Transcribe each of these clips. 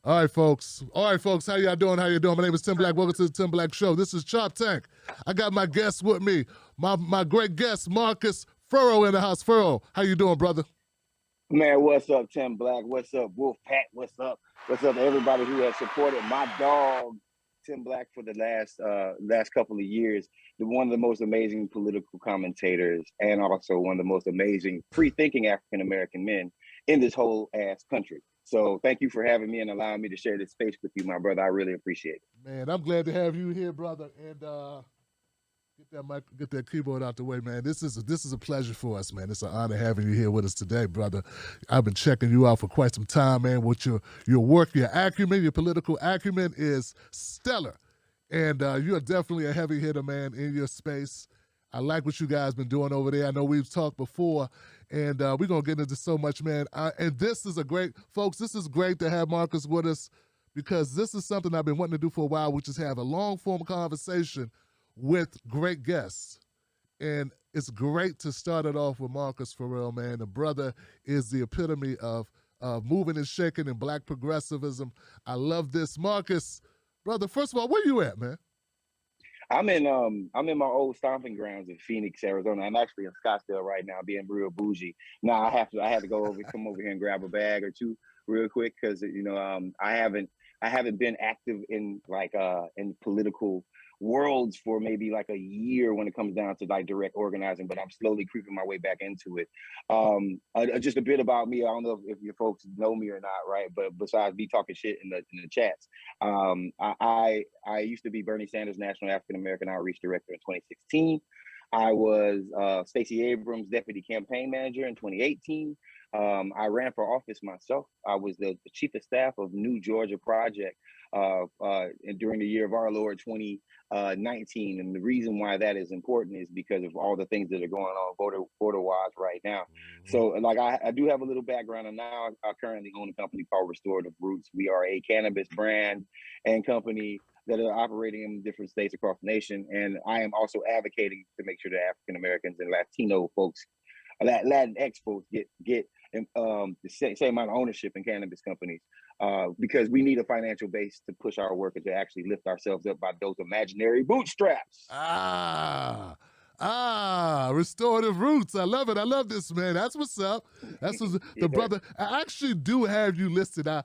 All right, folks. All right, folks. How y'all doing? How you doing? My name is Tim Black. Welcome to the Tim Black Show. This is Choptank. I got my guest with me, my great guest, Marcus Ferrell in the house. Ferrell, how you doing, brother? Man, what's up, Tim Black? What's up, Wolf Pack? What's up? What's up to everybody who has supported my dog, Tim Black, for the last couple of years? One of the most amazing political commentators, and also one of the most amazing free-thinking African American men in this whole ass country. So thank you for having me and allowing me to share this space with you, my brother. I really appreciate it. Man, I'm glad to have you here, brother. And get that keyboard out the way, man. This is a pleasure for us, man. It's an honor having you here with us today, brother. I've been checking you out for quite some time, man. With your work, your acumen, your political acumen is stellar, and you are definitely a heavy hitter, man, in your space. I like what you guys been doing over there. I know we've talked before, and we're gonna get into so much, man. And this is folks. This is great to have Marcus with us because this is something I've been wanting to do for a while, which is have a long form conversation with great guests. And it's great to start it off with Marcus Ferrell, man. The brother is the epitome of moving and shaking and black progressivism. I love this. Marcus, brother, first of all, where you at, man? I'm in my old stomping grounds in Phoenix, Arizona. I'm actually in Scottsdale right now, being real bougie. Now I had to come over here and grab a bag or two real quick because I haven't been active in in political worlds for maybe like a year when it comes down to like direct organizing, but I'm slowly creeping my way back into it. Just a bit about me. I don't know if your folks know me or not, right? But besides me talking shit in the chats, I used to be Bernie Sanders' National African American Outreach Director in 2016. I was Stacey Abrams' deputy campaign manager in 2018. I ran for office myself. I was the chief of staff of New Georgia Project during the year of our Lord 2019. And the reason why that is important is because of all the things that are going on border-wise right now. Mm-hmm. So like I do have a little background, and now I currently own a company called Restorative Roots. We are a cannabis brand and company that are operating in different states across the nation. And I am also advocating to make sure that African Americans and Latino folks, Latinx folks get the same amount of ownership in cannabis companies because we need a financial base to push our work and to actually lift ourselves up by those imaginary bootstraps. Restorative Roots. I love it. I love this, man. That's what's up. That's what's the brother. I actually do have you listed. I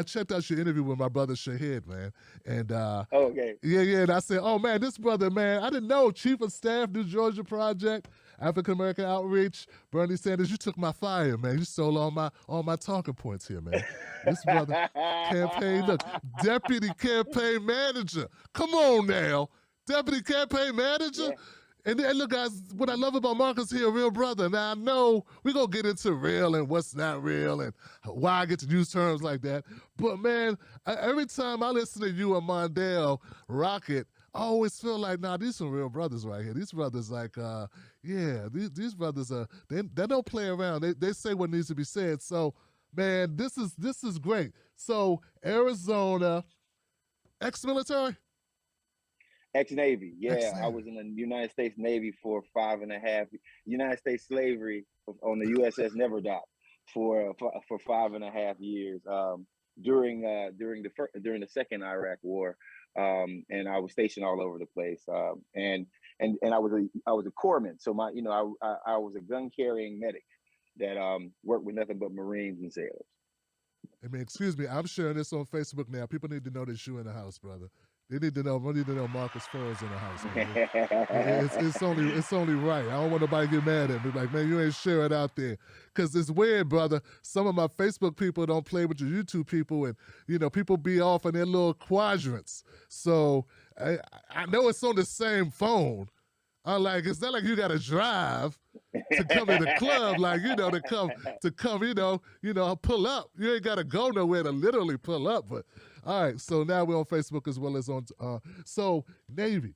checked out your interview with my brother Shahid, man. And okay. Yeah. And I said, oh man, this brother, man, I didn't know. Chief of Staff, New Georgia Project, African American Outreach, Bernie Sanders. You took my fire, man. You stole all my talking points here, man. This brother, deputy campaign manager. Come on now, deputy campaign manager. Yeah. And look, guys, what I love about Marcus here, real brother. Now, I know we're going to get into real and what's not real and why I get to use terms like that. But, man, every time I listen to you and Mondale Rocket, I always feel like, nah, these some real brothers right here. These brothers, like, these brothers, they don't play around. They say what needs to be said. So, man, this is great. So, Arizona, ex-military? Ex-Navy, yeah. I was in the United States Navy for 5.5. United States slavery on the USS Never Dock for 5.5 years during the second Iraq War, and I was stationed all over the place. And I was a corpsman, so I was a gun carrying medic that worked with nothing but Marines and sailors. I mean, excuse me, I'm sharing this on Facebook now. People need to know that you in the house, brother. They need to know Marcus Ferrell's in the house, man. It's only right. I don't want nobody to get mad at me. Like, man, you ain't share it out there. Because it's weird, brother. Some of my Facebook people don't play with your YouTube people, and, people be off in their little quadrants. So I know it's on the same phone. I'm like, it's not like you got to drive to come in the club, like, to come, pull up. You ain't got to go nowhere to literally pull up, but all right, so now we're on Facebook as well as on, so Navy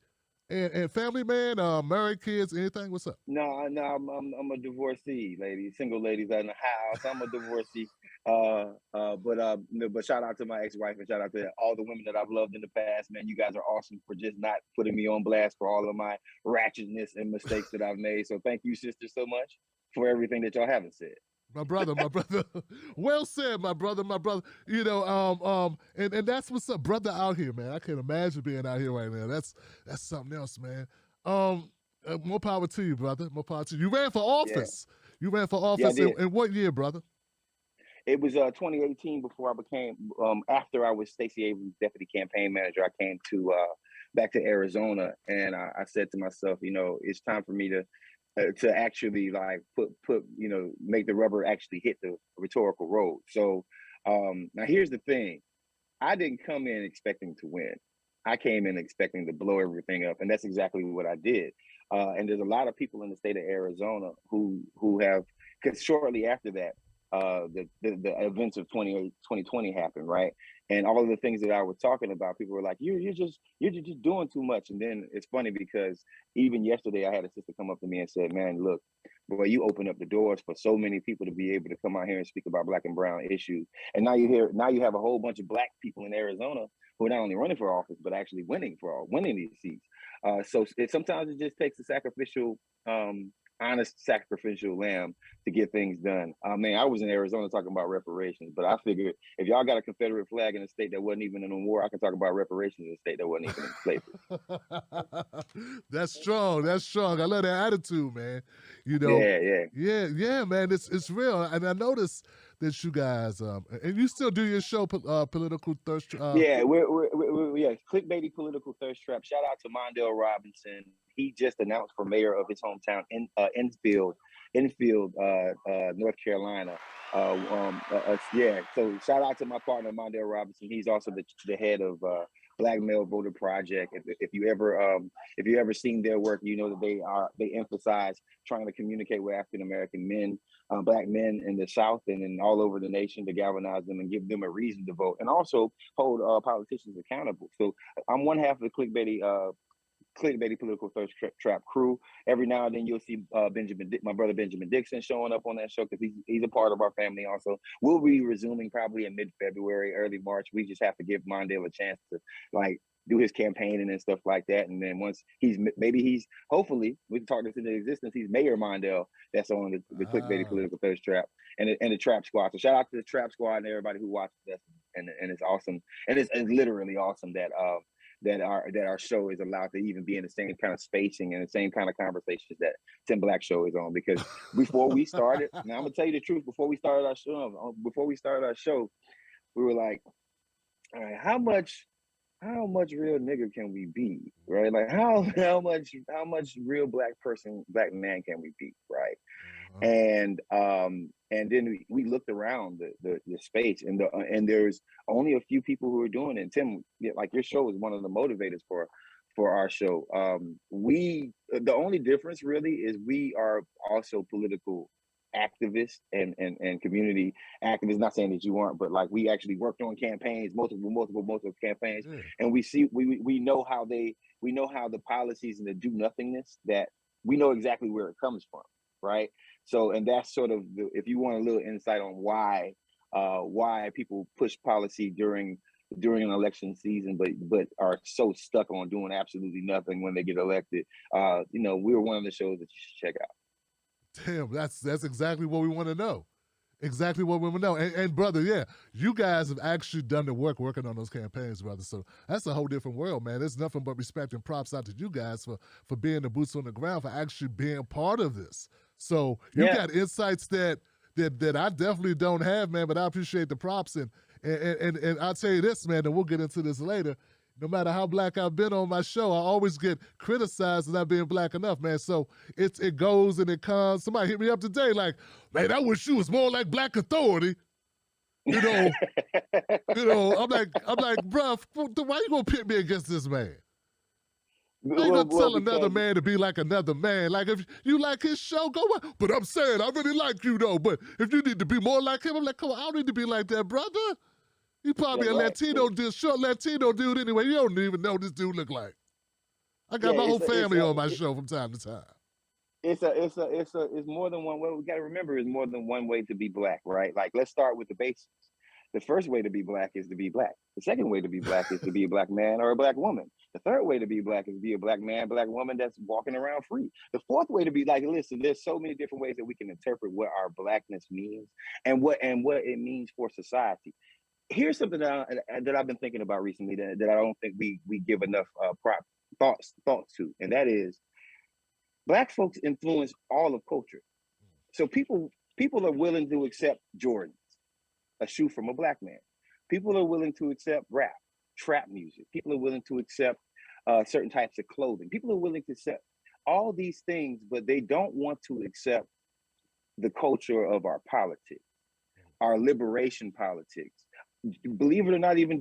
and family, man, married, kids, anything, what's up? No, I'm a divorcee, lady, single ladies in the house. I'm a divorcee, but shout out to my ex-wife and shout out to all the women that I've loved in the past, man. You guys are awesome for just not putting me on blast for all of my ratchetness and mistakes that I've made. So thank you, sister, so much for everything that y'all haven't said. My brother, my brother. Well said, my brother, my brother. You know, and that's what's up, brother, out here, man. I can't imagine being out here right now. That's something else, man. More power to you, brother. More power to you. You ran for Yeah, office. You ran for yeah, I office did. in what year, brother? It was 2018 before I became after I was Stacey Abrams' deputy campaign manager. I came to back to Arizona, and I said to myself, you know, it's time for me to actually like put you know, make the rubber actually hit the rhetorical road. So now here's the thing: I didn't come in expecting to win. I came in expecting to blow everything up, and that's exactly what I did. And there's a lot of people in the state of Arizona who have, because shortly after that, the events of 2020 happened, right? And all of the things that I was talking about, people were like, you're just doing too much. And then it's funny because even yesterday, I had a sister come up to me and said, "Man, look, boy, you open up the doors for so many people to be able to come out here and speak about Black and brown issues. And now you have a whole bunch of Black people in Arizona who are not only running for office but actually winning these seats. So sometimes it just takes a sacrificial." Honest sacrificial lamb to get things done. Man, I was in Arizona talking about reparations, but I figured if y'all got a Confederate flag in a state that wasn't even in a war, I can talk about reparations in a state that wasn't even in slavery. That's strong. That's strong. I love that attitude, man. You know, Yeah. yeah, man. It's real, and I noticed that you guys, and you still do your show, political thirst. Yeah, we're clickbaity political thirst trap. Shout out to Mondale Robinson. He just announced for mayor of his hometown in Enfield, North Carolina. Yeah, so shout out to my partner Mondale Robinson. He's also the head of Black Male Voter Project. If you ever seen their work, you know that they emphasize trying to communicate with African American men, Black men in the South and in all over the nation to galvanize them and give them a reason to vote, and also hold politicians accountable. So I'm one half of the clickbaity political thirst trap crew. Every now and then you'll see my brother Benjamin Dixon showing up on that show because he's a part of our family also. We'll be resuming probably in mid-February, early March. We just have to give Mondale a chance to like do his campaigning and stuff like that. And then once hopefully we can talk this into existence, he's Mayor Mondale that's on the clickbaity political thirst trap and the trap squad. So shout out to the trap squad and everybody who watches us. And it's awesome. And it's literally awesome that our show is allowed to even be in the same kind of spacing and the same kind of conversations that Tim Black Show is on. Because before we started, now I'm gonna tell you the truth. Before we started our show, we were like, all right, how much real nigga can we be, right? Like how much real black man can we be, right? And then we looked around the space and there's only a few people who are doing it. And Tim, like your show is one of the motivators for our show. The only difference really is we are also political activists and community activists. Not saying that you aren't, but like we actually worked on campaigns, multiple campaigns, and we know how the policies and the do nothingness that we know exactly where it comes from, right? So, and that's sort of if you want a little insight on why people push policy during an election season, but are so stuck on doing absolutely nothing when they get elected. We're one of the shows that you should check out. Damn, that's exactly what we want to know. Exactly what we want to know. And brother, yeah, you guys have actually done the work working on those campaigns, brother. So that's a whole different world, man. There's nothing but respect and props out to you guys for being the boots on the ground, for actually being part of this. So you got insights that I definitely don't have, man, but I appreciate the props. And I'll tell you this, man, and we'll get into this later. No matter how black I've been on my show, I always get criticized for not being black enough, man. So it goes and it comes. Somebody hit me up today like, man, I wish you was more like Black Authority. I'm like, bruh, why you gonna pit me against this man? How you gonna tell another man to be like another man? Like if you like his show, go on. But I'm saying I really like you though. But if you need to be more like him, I'm like, come on, I don't need to be like that, brother. You probably Latino dude, short Latino dude anyway. You don't even know this dude look like. I got my whole family on my show from time to time. It's more than one way. We got to remember, it's more than one way to be black, right? Like, let's start with the basics. The first way to be black is to be black. The second way to be black is to be a black man or a black woman. The third way to be black is to be a black man, black woman that's walking around free. The fourth way to be like, listen, there's so many different ways that we can interpret what our blackness means and what it means for society. Here's something that I've been thinking about recently that I don't think we give enough thoughts to, and that is black folks influence all of culture. So people are willing to accept Jordans, a shoe from a black man. People are willing to accept rap, trap music. People are willing to accept certain types of clothing. People are willing to accept all these things, but they don't want to accept the culture of our politics, our liberation politics. Believe it or not, even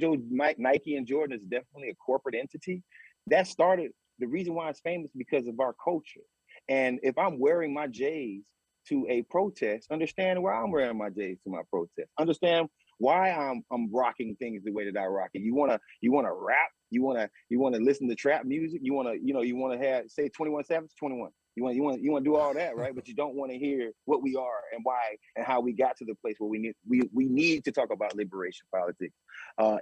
Nike and Jordan is definitely a corporate entity. That started, the reason why it's famous because of our culture. And if I'm wearing my J's to a protest, understand why I'm wearing my J's to my protest. Understand why I'm rocking things the way that I rock it. You wanna rap, you wanna listen to trap music, you wanna have say 21 Savage, 21. You want to do all that, right? But you don't want to hear what we are and why and how we got to the place where we need to talk about liberation politics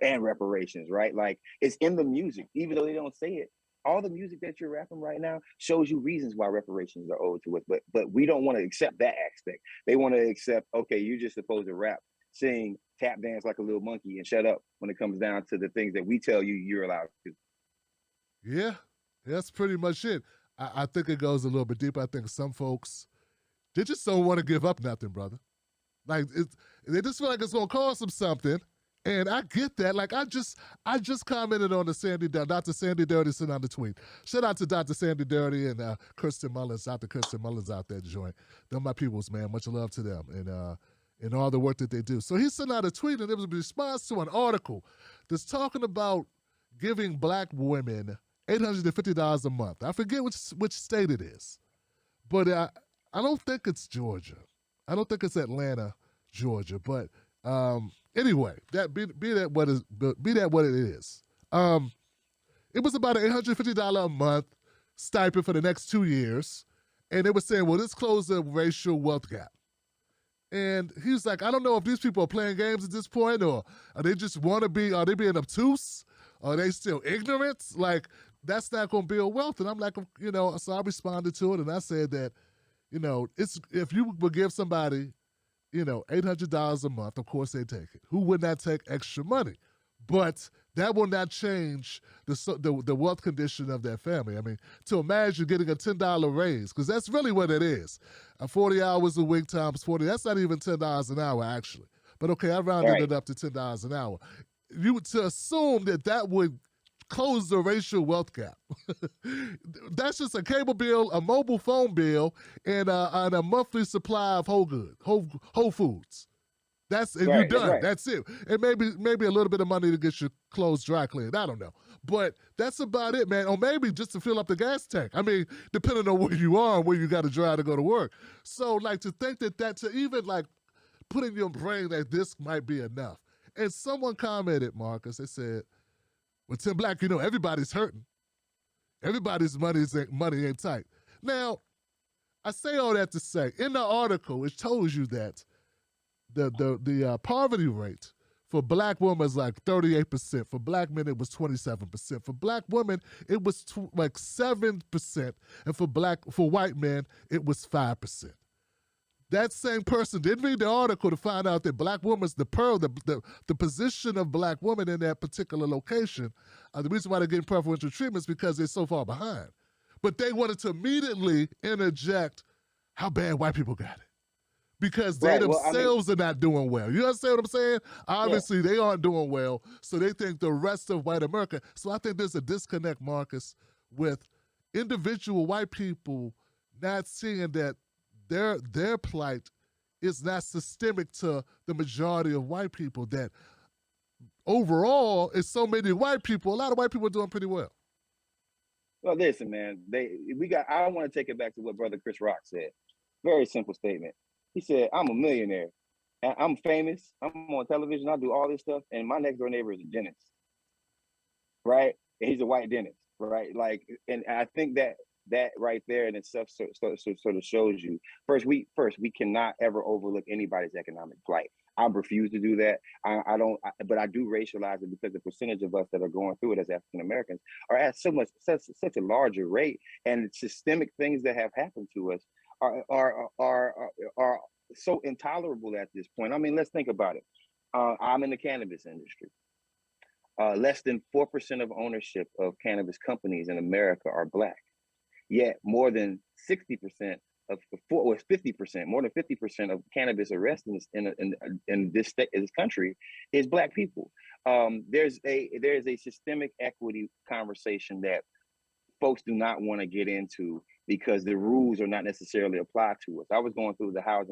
and reparations, right? Like it's in the music, even though they don't say it. All the music that you're rapping right now shows you reasons why reparations are owed to us, but we don't want to accept that aspect. They want to accept, okay, you're just supposed to rap, sing, tap dance like a little monkey, and shut up when it comes down to the things that we tell you you're allowed to. Yeah, that's pretty much it. I think it goes a little bit deeper. I think some folks, they just don't want to give up nothing, brother. Like they just feel like it's gonna cost them something, and I get that. Like I just commented on the Dr. Sandy Dirty sent out the tweet. Shout out to Dr. Sandy Dirty and Kirsten Mullins, Dr. Kirsten Mullins out there joint. They're my peoples, man. Much love to them and all the work that they do. So he sent out a tweet, and it was a response to an article that's talking about giving black women $850 a month. I forget which state it is, but I don't think it's Georgia. I don't think it's Atlanta, Georgia. But anyway, that be that what it is. It was about an $850 a month stipend for the next 2 years, and they were saying, well, this closed the racial wealth gap. And he was like, I don't know if these people are playing games at this point, or are they just want to be? Are they being obtuse? Are they still ignorant? Like, that's not going to build wealth. And I'm like, so I responded to it, and I said that, it's if you would give somebody, $800 a month, of course they take it. Who would not take extra money? But that will not change the wealth condition of their family. I mean, to imagine getting a $10 raise, because that's really what it is. 40 hours a week times 40, that's not even $10 an hour, actually. But okay, I rounded it up to $10 an hour. You would to assume that would close the racial wealth gap. That's just a cable bill, a mobile phone bill, and a monthly supply of Whole Foods. You're done. Right. That's it. And maybe a little bit of money to get your clothes dry cleaned. I don't know. But that's about it, man. Or maybe just to fill up the gas tank. I mean, depending on where you are and where you got to drive to go to work. So, like, to think that to even, like, put in your brain that this might be enough. And someone commented, Marcus, they said, well, Tim Black, everybody's hurting. Everybody's money ain't tight. Now, I say all that to say, in the article, it tells you that the poverty rate for black women is like 38%. For black men, it was 27%. For black women, it was like 7%. And for white men, it was 5%. That same person didn't read the article to find out that black women's the position of black women in that particular location. The reason why they're getting preferential treatment is because they're so far behind. But they wanted to immediately interject how bad white people got it. Because they themselves are not doing well. You understand what I'm saying? Obviously, they aren't doing well, so they think the rest of white America. So I think there's a disconnect, Marcus, with individual white people not seeing that their plight is not systemic to the majority of white people, that overall, it's so many white people, a lot of white people are doing pretty well. Well, listen, man, I want to take it back to what Brother Chris Rock said. Very simple statement. He said, I'm a millionaire, and I'm famous, I'm on television, I do all this stuff, and my next door neighbor is a dentist, right? And he's a white dentist, right? Like, and I think that right there in itself sort of shows you, first, we cannot ever overlook anybody's economic plight. I refuse to do that. I don't, but I do racialize it because the percentage of us that are going through it as African Americans are at such a larger rate, and systemic things that have happened to us are so intolerable at this point. I mean, let's think about it. I'm in the cannabis industry. Less than 4% of ownership of cannabis companies in America are Black. Yet more than 60% of, or 50%, more than 50% of cannabis arrests in this state, in this country, is Black people. There's a systemic equity conversation that folks do not want to get into because the rules are not necessarily applied to us. I was going through the house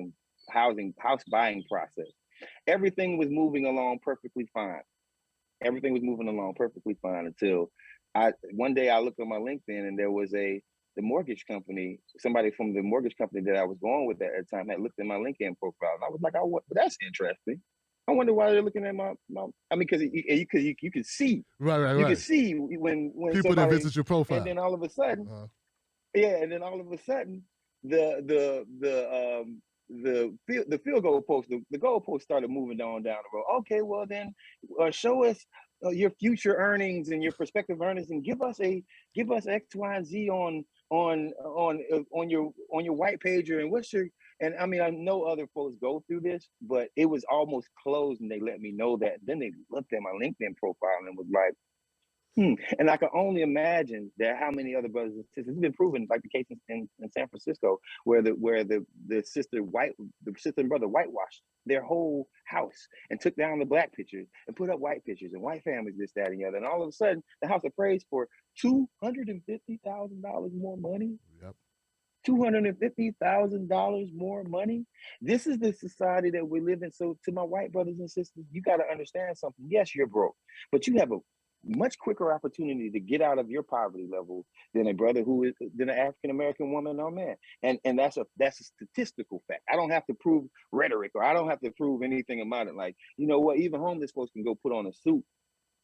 buying process. Everything was moving along perfectly fine. Everything was moving along perfectly fine until one day I looked on my LinkedIn and there was the mortgage company, somebody from the mortgage company that I was going with at the time had looked at my LinkedIn profile, and I was like, that's interesting. I wonder why they're looking at my I mean, because you can see, right. can see when people somebody, that visit your profile, and then all of a sudden, the field goal post, the goal post started moving on down the road. Okay, well then, show us your future earnings and your prospective earnings, and give us X, Y, and Z on your white pager, and what's your, and I mean, I know other folks go through this, but it was almost closed, and they let me know that. Then they looked at my LinkedIn profile and was like, and I can only imagine that how many other brothers and sisters. It's been proven, like the case in San Francisco, where the sister and brother whitewashed their whole house and took down the Black pictures and put up white pictures and white families, this, that, and the other. And all of a sudden, the house appraised for $250,000 more money. Yep. $250,000 more money. This is the society that we live in. So, to my white brothers and sisters, you got to understand something. Yes, you're broke, but you have a much quicker opportunity to get out of your poverty level than an African American woman or man, and that's a statistical fact. I don't have to prove rhetoric, or I don't have to prove anything about it. Like, you know what? Even homeless folks can go put on a suit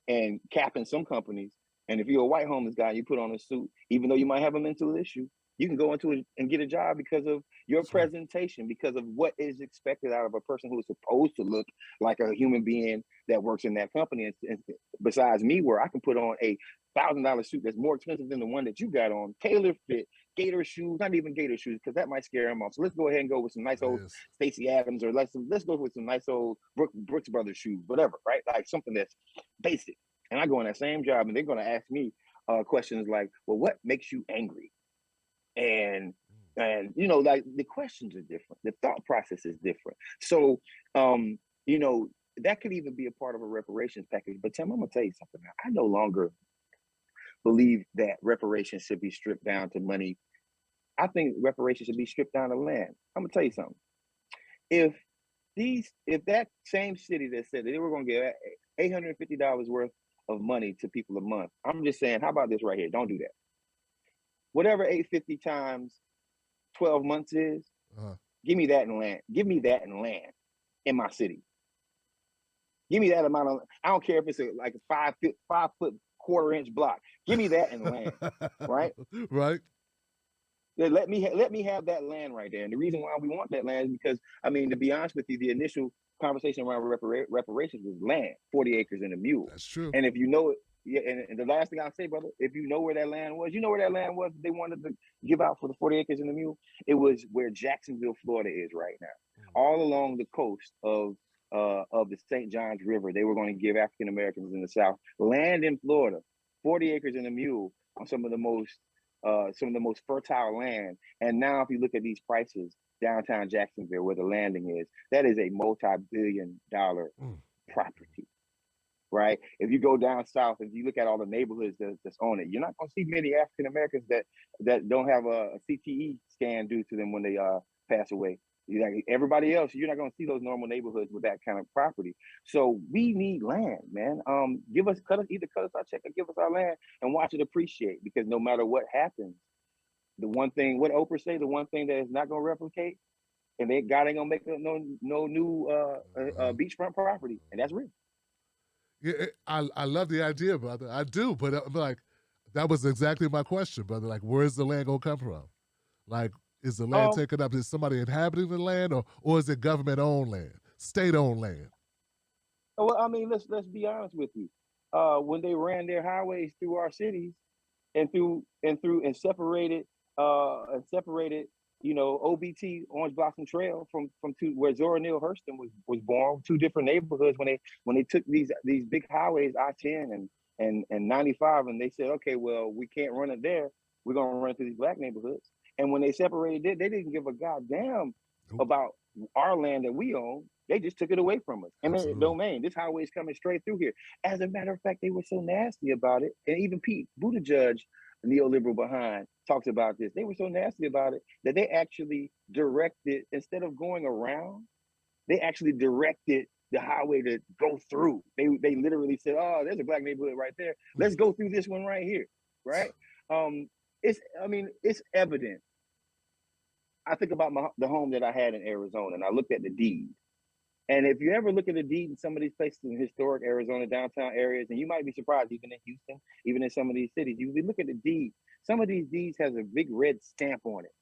and cap in some companies. And if you're a white homeless guy, you put on a suit, even though you might have a mental issue, you can go into it and get a job because of your presentation, because of what is expected out of a person who is supposed to look like a human being that works in that company. And besides me, where I can put on a $1,000 suit that's more expensive than the one that you got on, tailor fit, gator shoes, not even gator shoes, because that might scare them off. So let's go ahead and go with some nice old Stacey Adams, or let's go with some nice old Brooks Brothers shoes, whatever, right? Like something that's basic. And I go in that same job, and they're going to ask me questions like, well, what makes you angry? And you know, like, the questions are different, the thought process is different. So you know, that could even be a part of a reparations package. But Tim, I'm gonna tell you something. I no longer believe that reparations should be stripped down to money. I think reparations should be stripped down to land. I'm gonna tell you something. If that same city that said that they were gonna give $850 worth of money to people a month, I'm just saying, how about this right here? Don't do that. Whatever 850 times 12 months is, give me that in land. Give me that in land in my city. Give me that amount of. I don't care if it's like a 5 foot quarter-inch block. Give me that in land, right? Right. Let me have that land right there. And the reason why we want that land is because, I mean, to be honest with you, the initial conversation around reparations was land, 40 acres and a mule. That's true. And if you know it, and the last thing I'll say, brother, if you know where that land was, they wanted to give out for the 40 acres and the mule. It was where Jacksonville, Florida is right now. All along the coast of the St. Johns River, they were going to give African Americans in the South land in Florida, 40 acres and a mule on some of the most fertile land. And now, if you look at these prices, downtown Jacksonville, where the landing is, that is a multi-billion-dollar property, right? If you go down south, if you look at all the neighborhoods that's on it, you're not going to see many African Americans that don't have a CTE scan due to them when they pass away. Everybody else, you're not going to see those normal neighborhoods with that kind of property. So we need land, man. Either cut us our check or give us our land and watch it appreciate. Because no matter what happens, the one thing, what Oprah say, the one thing that is not going to replicate, and God ain't gonna make no new beachfront property, and that's real. Yeah, I love the idea, brother. I do, but I'm like, that was exactly my question, brother. Like, where's the land gonna come from? Like, is the land taken up? Is somebody inhabiting the land, or is it government-owned land? state-owned land. Well, I mean, let's be honest with you. When they ran their highways through our cities and separated, OBT, Orange Blossom Trail, from two, where Zora Neale Hurston was born, two different neighborhoods, when they took these big highways, I-10 and 95, and they said, okay, well, we can't run it there. We're gonna run it through these black neighborhoods. And when they separated it, they didn't give a goddamn about our land that we own. They just took it away from us. Eminent domain. This highway is coming straight through here. As a matter of fact, they were so nasty about it. And even Pete Buttigieg, the neoliberal behind, talks about this. They were so nasty about it that they actually directed, instead of going around, they actually directed the highway to go through. They literally said, oh, there's a black neighborhood right there. Let's go through this one right here. Right? It's evident. I think about the home that I had in Arizona, and I looked at the deed. And if you ever look at the deed in some of these places in historic Arizona downtown areas, and you might be surprised, even in Houston, even in some of these cities, you look at the deed. Some of these deeds has a big red stamp on it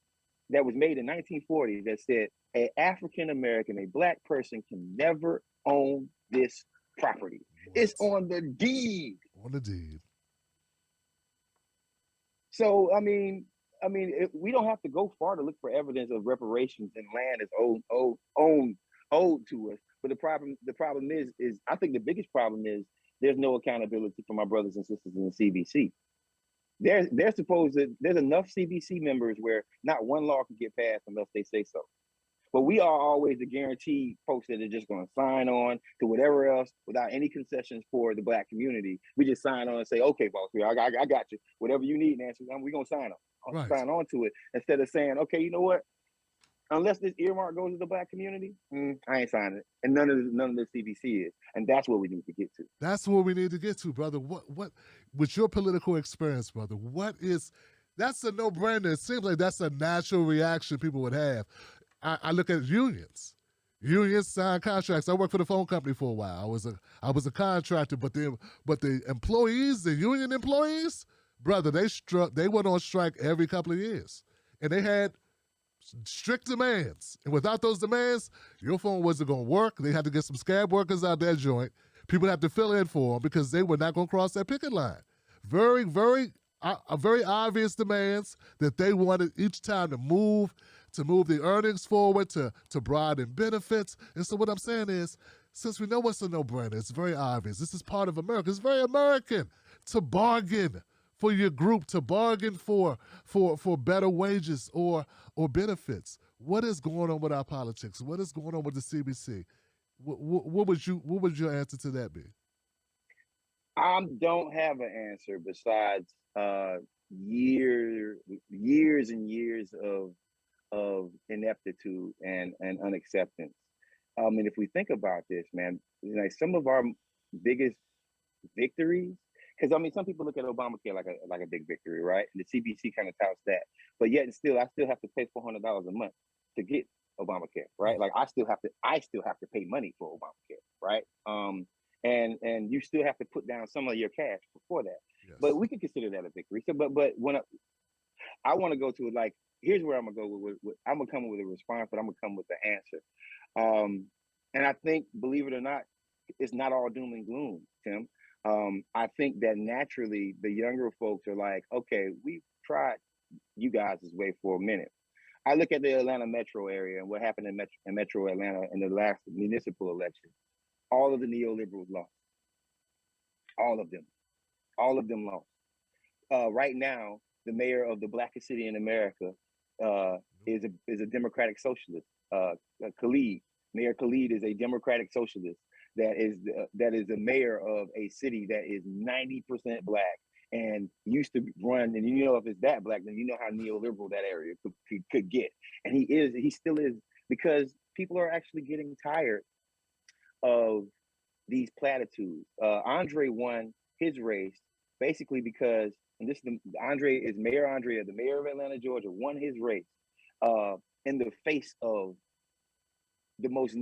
that was made in 1940 that said an African American, a black person, can never own this property. What? It's on the deed. On the deed. So we don't have to go far to look for evidence of reparations and land is owed to us. But the problem is I think the biggest problem is there's no accountability for my brothers and sisters in the CBC. They're supposed that there's enough CBC members where not one law can get passed unless they say so. But we are always the guaranteed folks that are just going to sign on to whatever else without any concessions for the black community. We just sign on and say, okay, boss, I got you. Whatever you need, Nancy, we're going to sign on. Right. Sign on to it instead of saying, okay, you know what? Unless this earmark goes to the black community, I ain't signing it. And none of the CBC is. And that's what we need to get to. That's what we need to get to, brother. What with your political experience, brother, that's a no-brainer. It seems like that's a natural reaction people would have. I look at unions. Unions sign contracts. I worked for the phone company for a while. I was a contractor, but the employees, the union employees, brother, they went on strike every couple of years. And they had strict demands. And without those demands, your phone wasn't going to work. They had to get some scab workers out that joint. People had to fill in for them because they were not going to cross that picket line. Very, very obvious demands that they wanted each time to move the earnings forward, to broaden benefits. And so what I'm saying is, since we know what's a no-brainer, it's very obvious. This is part of America. It's very American to bargain for your group, to bargain for better wages or benefits. What is going on with our politics? What is going on with the CBC? What would your answer to that be? I don't have an answer besides years and years of ineptitude and unacceptance. If we think about this, man, like some of our biggest victories, because some people look at Obamacare like a big victory, right? And the CBC kind of touts that, but yet and still, I still have to pay $400 a month to get Obamacare, right? Like I still have to pay money for Obamacare, right? And you still have to put down some of your cash before that. Yes. But we can consider that a victory. So, but when I want to go to it, like, here's where I'm gonna go with I'm gonna come with a response, but I'm gonna come with the answer. And I think, believe it or not, it's not all doom and gloom, Tim. I think that naturally the younger folks are like, okay, we've tried you guys' way for a minute. I look at the Atlanta metro area and what happened in Metro Atlanta in the last municipal election. All of the neoliberals lost. All of them lost. Right now, the mayor of the blackest city in America is a Democratic socialist. Khalid, Mayor Khalid is a Democratic socialist that is the mayor of a city that is 90% black and used to run. And if it's that black, then you know how neoliberal that area could get. And he still is, because people are actually getting tired of these platitudes. Andre won his race basically because, and this is Mayor Andrea, the mayor of Atlanta, Georgia, won his race in the face of the most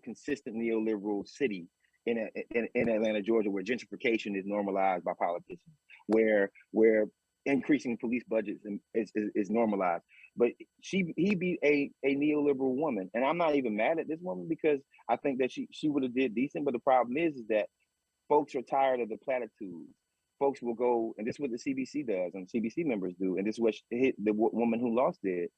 consistent neoliberal city in Atlanta, Georgia, where gentrification is normalized by politicians, where increasing police budgets is normalized. But he be a neoliberal woman, and I'm not even mad at this woman because I think that she would have did decent. But the problem is that folks are tired of the platitudes. Folks will go, and this is what the CBC does, and CBC members do, and this is what the woman who lost did.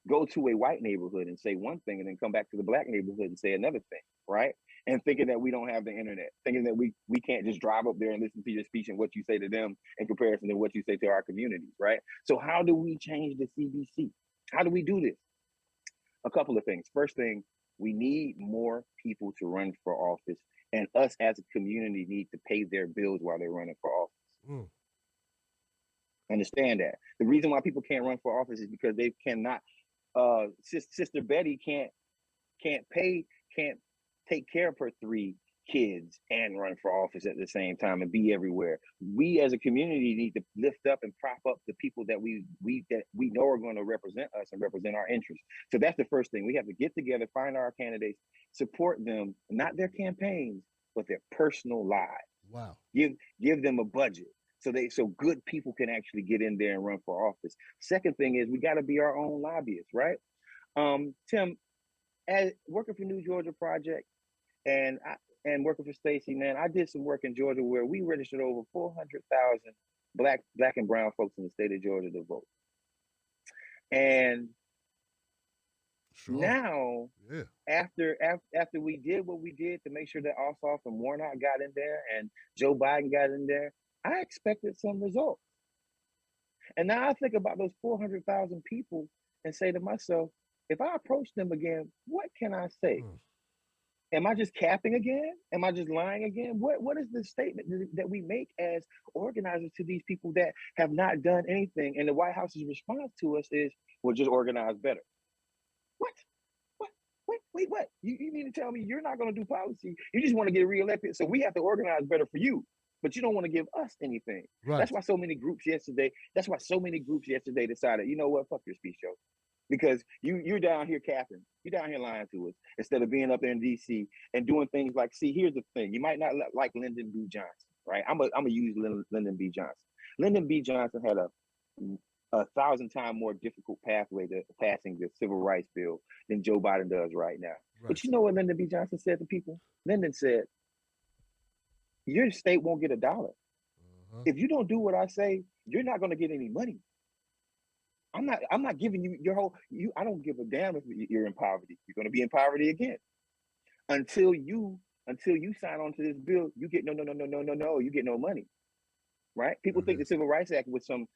Go to a white neighborhood and say one thing, and then come back to the black neighborhood and say another thing, right? And thinking that we don't have the internet, thinking that we can't just drive up there and listen to your speech and what you say to them in comparison to what you say to our communities, right? So how do we change the CBC? How do we do this? A couple of things. First thing, we need more people to run for office, and us as a community need to pay their bills while they're running for office. Understand that. The reason why people can't run for office is because they cannot. Sister Betty can't take care of her 3 kids and run for office at the same time and be everywhere. We as a community need to lift up and prop up the people that we know are going to represent us and represent our interests. So that's the first thing. We have to get together, find our candidates, support them, not their campaigns, but their personal lives. Wow. Give them a budget so good people can actually get in there and run for office. Second thing is we got to be our own lobbyists, right? Tim, as working for New Georgia Project and working for Stacey, man, I did some work in Georgia where we registered over 400,000 black and brown folks in the state of Georgia to vote. And now, after we did what we did to make sure that Ossoff and Warnock got in there and Joe Biden got in there, I expected some results. And now I think about those 400,000 people and say to myself, if I approach them again, what can I say? Am I just capping again? Am I just lying again? What is the statement that we make as organizers to these people that have not done anything? And the White House's response to us is, well, just organize better. What? Wait, what? You mean to tell me you're not going to do policy? You just want to get reelected, so we have to organize better for you. But you don't want to give us anything. Right. That's why so many groups yesterday decided, you know what, fuck your speech show. Because you're down here capping. You're down here lying to us instead of being up there in DC and doing things like, see, here's the thing. You might not like Lyndon B Johnson, right? I'm gonna use Lyndon B Johnson. Lyndon B Johnson had a 1,000 times more difficult pathway to passing the civil rights bill than Joe Biden does right now. Right. But you know what Lyndon B Johnson said to people? Lyndon said, your state won't get $1. If you don't do what I say, you're not going to get any money. I'm not giving you your whole. I don't give a damn if you're in poverty. You're going to be in poverty again until you sign on to this bill. You get no. You get no money, right? People think the Civil Rights Act was some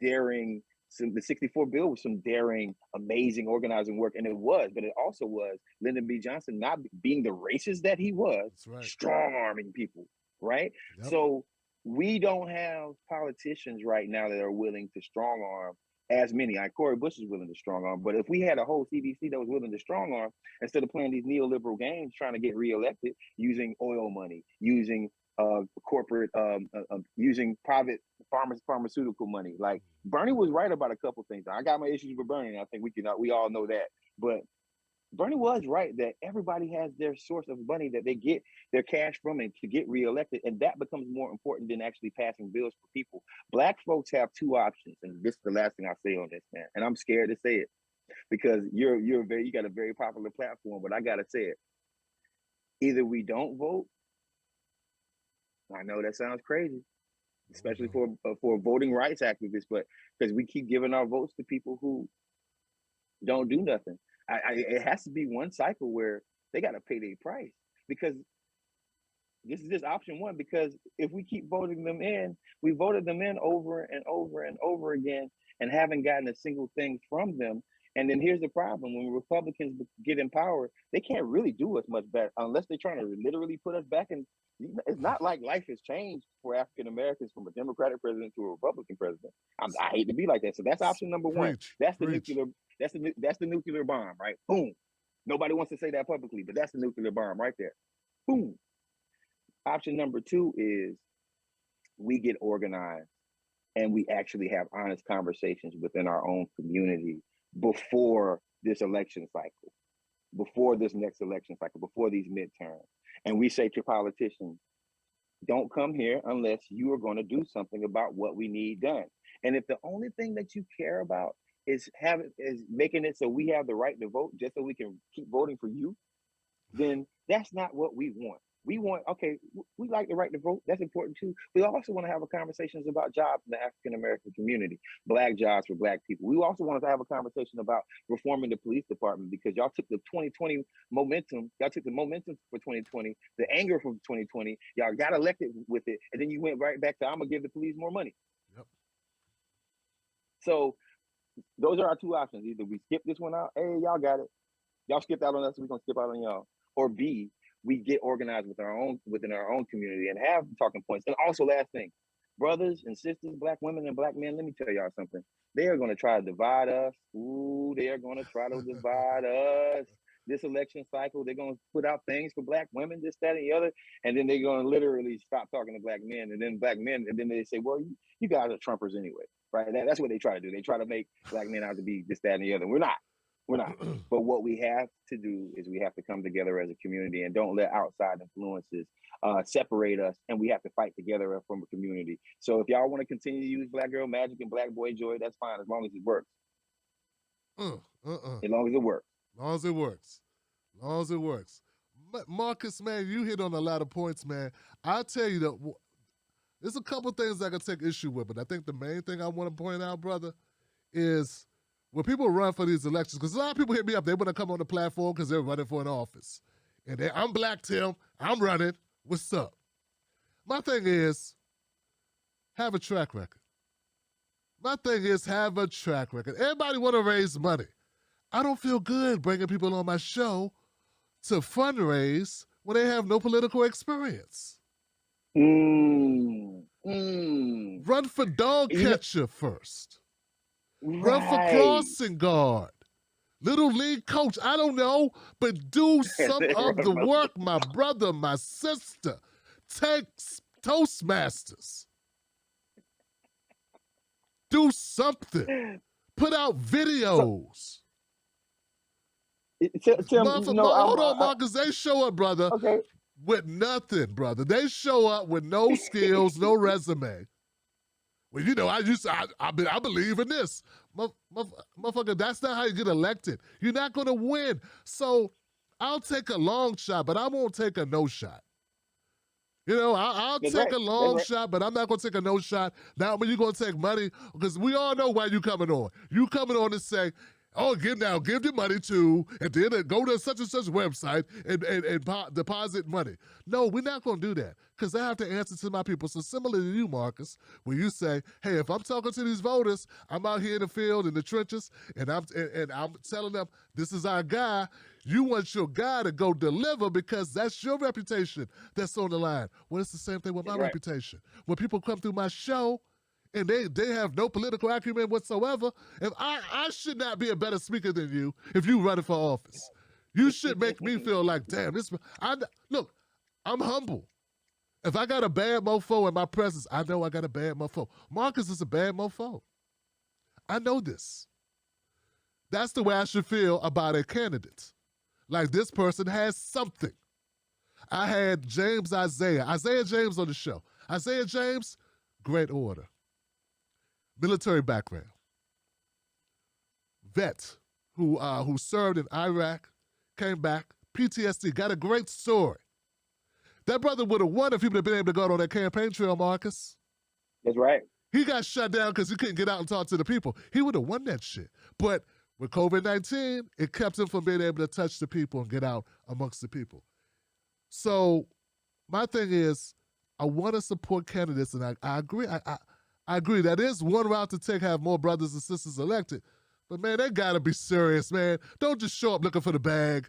daring. The 64 bill was some daring, amazing organizing work, and it was. But it also was Lyndon B Johnson not being the racist that he was, strong arming people. Right. Yep. So we don't have politicians right now that are willing to strong arm as many. Cory Bush is willing to strong arm. But if we had a whole CDC that was willing to strong arm, instead of playing these neoliberal games, trying to get reelected using oil money, using corporate, using private pharmaceutical money. Like Bernie was right about a couple things. I got my issues with Bernie. I think we all know that. But Bernie was right that everybody has their source of money that they get their cash from and to get reelected. And that becomes more important than actually passing bills for people. Black folks have 2 options. And this is the last thing I say on this, man. And I'm scared to say it because you got a very popular platform, but I got to say it. Either we don't vote. I know that sounds crazy, especially for voting rights activists, but because we keep giving our votes to people who don't do nothing. It has to be one cycle where they got to pay their price, because this is just option one. Because if we keep voting them in, we voted them in over and over and over again and haven't gotten a single thing from them. And then here's the problem. When Republicans get in power, they can't really do us much better unless they're trying to literally put us back in. It's not like life has changed for African Americans from a Democratic president to a Republican president. I hate to be like that. So that's option number one. That's the nuclear. That's the nuclear bomb, right? Boom. Nobody wants to say that publicly, but that's the nuclear bomb right there. Boom. Option number 2 is we get organized and we actually have honest conversations within our own community before this election cycle, before this next election cycle, before these midterms. And we say to politicians, don't come here unless you are going to do something about what we need done. And if the only thing that you care about is making it so we have the right to vote just so we can keep voting for you, then that's not what we want. We want, okay, we like the right to vote. That's important too. We also want to have conversations about jobs in the African American community, Black jobs for Black people. We also want to have a conversation about reforming the police department, because y'all took the 2020 momentum, y'all took the momentum for 2020, the anger from 2020, y'all got elected with it, and then you went right back to, I'm gonna give the police more money. Yep. So those are our two options. Either we skip this one out, hey, y'all got it. Y'all skipped out on us, we're gonna skip out on y'all. Or B, we get organized within our own community and have talking points. And also, last thing, brothers and sisters, Black women and Black men, let me tell y'all something. They are going to try to divide us. Ooh, they are going to try to divide us. This election cycle, they're going to put out things for Black women, this, that, and the other. And then they're going to literally stop talking to Black men. And then Black men, and then they say, well, you guys are Trumpers anyway, right? That's what they try to do. They try to make Black men out to be this, that, and the other. We're not. We're not. But what we have to do is we have to come together as a community and don't let outside influences separate us. And we have to fight together from a community. So if y'all want to continue to use Black Girl Magic and Black Boy Joy, that's fine, as long as it works. As long as it works. As long as it works. As long as it works. Marcus, man, you hit on a lot of points, man. I'll tell you that there's a couple things I can take issue with, but I think the main thing I want to point out, brother, is when people run for these elections, because a lot of people hit me up, they want to come on the platform because they're running for an office. And I'm Black Tim, I'm running, what's up? My thing is, have a track record. My thing is, have a track record. Everybody want to raise money. I don't feel good bringing people on my show to fundraise when they have no political experience. Run for dog catcher first. Run for crossing guard. Little league coach, I don't know, but do some of the work, my brother, my sister. Take Toastmasters. Do something. Put out videos. Hold on, Marcus. They show up, brother, with nothing, brother. They show up with no skills, no resume. Well, you know, I believe in this. Motherfucker, that's not how you get elected. You're not going to win. So I'll take a long shot, but I won't take a no shot. You know, I'll take a long shot, but I'm not going to take a no shot. Now, when you're going to take money, because we all know why you coming on. You coming on to say, oh, give your money to, and then go to such and such website and deposit money. No, we're not going to do that, because I have to answer to my people. So similar to you, Marcus, when you say, hey, if I'm talking to these voters, I'm out here in the field, in the trenches, and I'm telling them, this is our guy. You want your guy to go deliver, because that's your reputation that's on the line. Well, it's the same thing with my reputation. When people come through my show, and they have no political acumen whatsoever, if I should not be a better speaker than you if you running for office. You should make me feel like, damn, look, I'm humble. If I got a bad mofo in my presence, I know I got a bad mofo. Marcus is a bad mofo. I know this. That's the way I should feel about a candidate. Like, this person has something. I had Isaiah James on the show. Isaiah James, great order. Military background. Vet who served in Iraq, came back, PTSD, got a great story. That brother would have won if he would have been able to go on that campaign trail, Marcus. That's right. He got shut down because he couldn't get out and talk to the people. He would have won that shit. But with COVID-19, it kept him from being able to touch the people and get out amongst the people. So my thing is, I want to support candidates, and I agree. I agree. That is one route to take, have more brothers and sisters elected. But, man, they got to be serious, man. Don't just show up looking for the bag.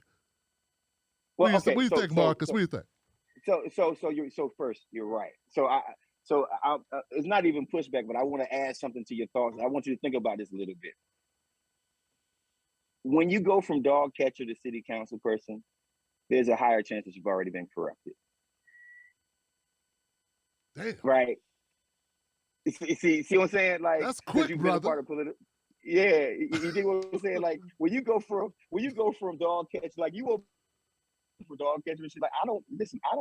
Well, what do you think, Marcus? What do you think? So first, you're right. So it's not even pushback, but I want to add something to your thoughts. I want you to think about this a little bit. When you go from dog catcher to city council person, there's a higher chance that you've already been corrupted. Damn. Right? See what I'm saying? Like, that's quick, brother. Yeah, you think what I'm saying? Like, when you go from dog catcher, like, you will. When you go from dog catcher to city council person, there's a higher chance that you've already been corrupted. Right? See what I'm saying? Like, that's quick, brother. Yeah, you dig what I'm saying? Like, when you go from dog catcher, like, you will. When you go from dog catcher, like, you will for dog catchers. She's like, I don't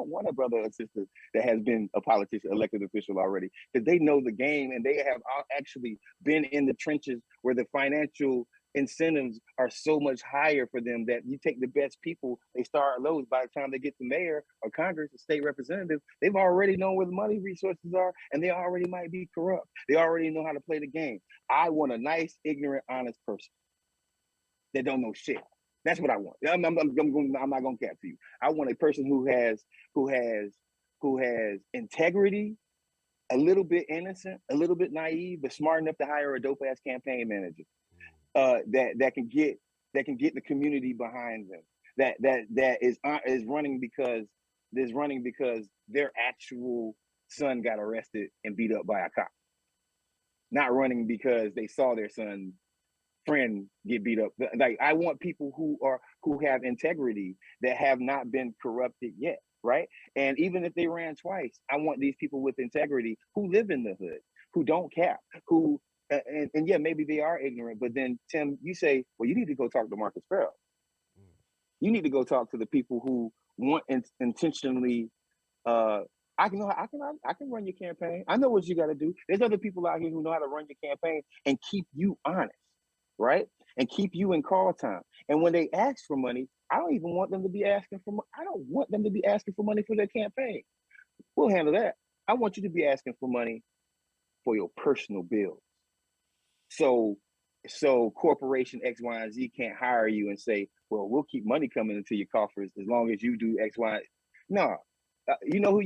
want a brother or sister that has been a politician, elected official already, because they know the game and they have actually been in the trenches where the financial incentives are so much higher for them that you take the best people, they start low. By the time they get to mayor or Congress or state representative, they've already known where the money resources are, and they already might be corrupt. They already know how to play the game. I want a nice, ignorant, honest person that don't know shit. That's what I want. I'm not gonna cap to you. I want a person who has integrity, a little bit innocent, a little bit naive, but smart enough to hire a dope ass campaign manager that can get the community behind them. That is running because their actual son got arrested and beat up by a cop. Not running because they saw their son friend get beat up. Like, I want people who have integrity, that have not been corrupted yet, right? And even if they ran twice, I want these people with integrity who live in the hood, who don't cap, who and yeah, maybe they are ignorant, but then Tim, you say, well, you need to go talk to Marcus Ferrell. You need to go talk to the people who want intentionally. I can run your campaign. I know what you got to do. There's other people out here who know how to run your campaign and keep you honest, right? And keep you in call time. And when they ask for money, I don't want them to be asking for money for their campaign. We'll handle that. I want you to be asking for money for your personal bills. So corporation X, Y, and Z can't hire you and say, well, we'll keep money coming into your coffers as long as you do X, Y. No. You know who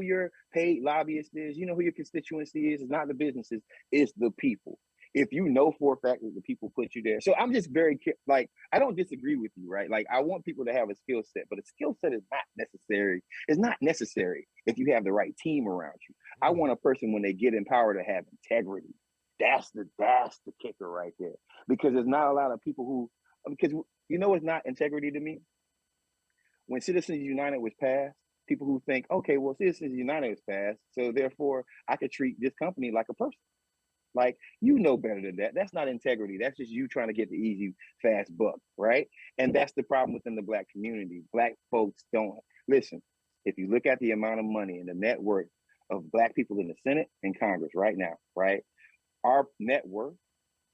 your paid lobbyist is. You know who your constituency is. It's not the businesses. It's the people. If you know for a fact that the people put you there. So I'm just very like, I don't disagree with you, right? Like, I want people to have a skill set, but a skill set is not necessary. It's not necessary if you have the right team around you. I want a person, when they get in power, to have integrity. That's the kicker right there. Because there's not a lot of people who, because you know what's not integrity to me? When Citizens United was passed, people who think, okay, well, Citizens United was passed, so therefore I could treat this company like a person. Like, you know better than that. That's not integrity. That's just you trying to get the easy, fast buck, right? And that's the problem within the Black community. Black folks don't listen. If you look at the amount of money and the net worth of Black people in the Senate and Congress right now, right? Our net worth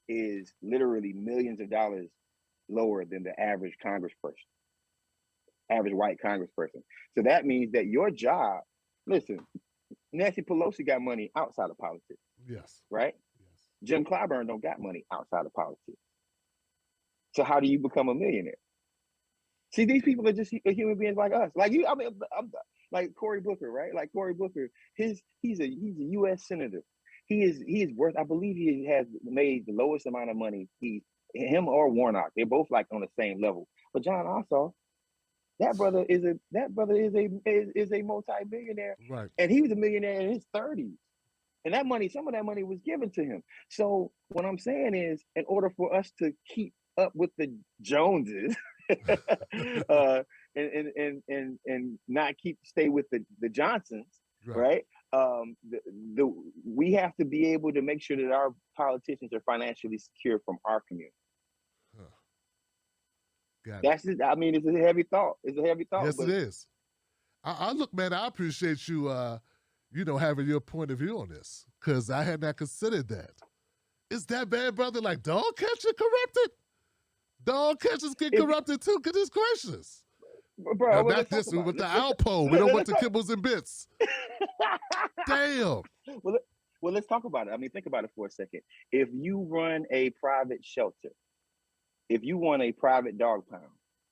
is literally millions of dollars lower than the average congressperson, average white congressperson. So that means that your job, listen, Nancy Pelosi got money outside of politics. Yes. Right? Yes. Jim Clyburn don't got money outside of politics. So how do you become a millionaire? See, these people are just human beings like us. Like you, I'm like Cory Booker, right? Like Cory Booker, he's a U.S. senator. He is worth, I believe he has made the lowest amount of money. Him or Warnock, they're both like on the same level. But John Ossoff, that brother is a multi-millionaire, right? And he was a millionaire in his 30s. And that money, some of that money was given to him. So what I'm saying is, in order for us to keep up with the Joneses, and not stay with the Johnsons, right? We have to be able to make sure that our politicians are financially secure from our community. That's it. I mean, it's a heavy thought. It's a heavy thought. Yes, it is. I look, man, I appreciate you, having your point of view on this, because I had not considered that. Is that bad, brother? Like, dog catcher corrupted? Dog catchers get corrupted too? Goodness gracious. Bro, not this one with the Alpo. We don't want the kibbles and bits. Damn. Well, let's talk about it. I mean, think about it for a second. If you run a private shelter, if you want a private dog pound,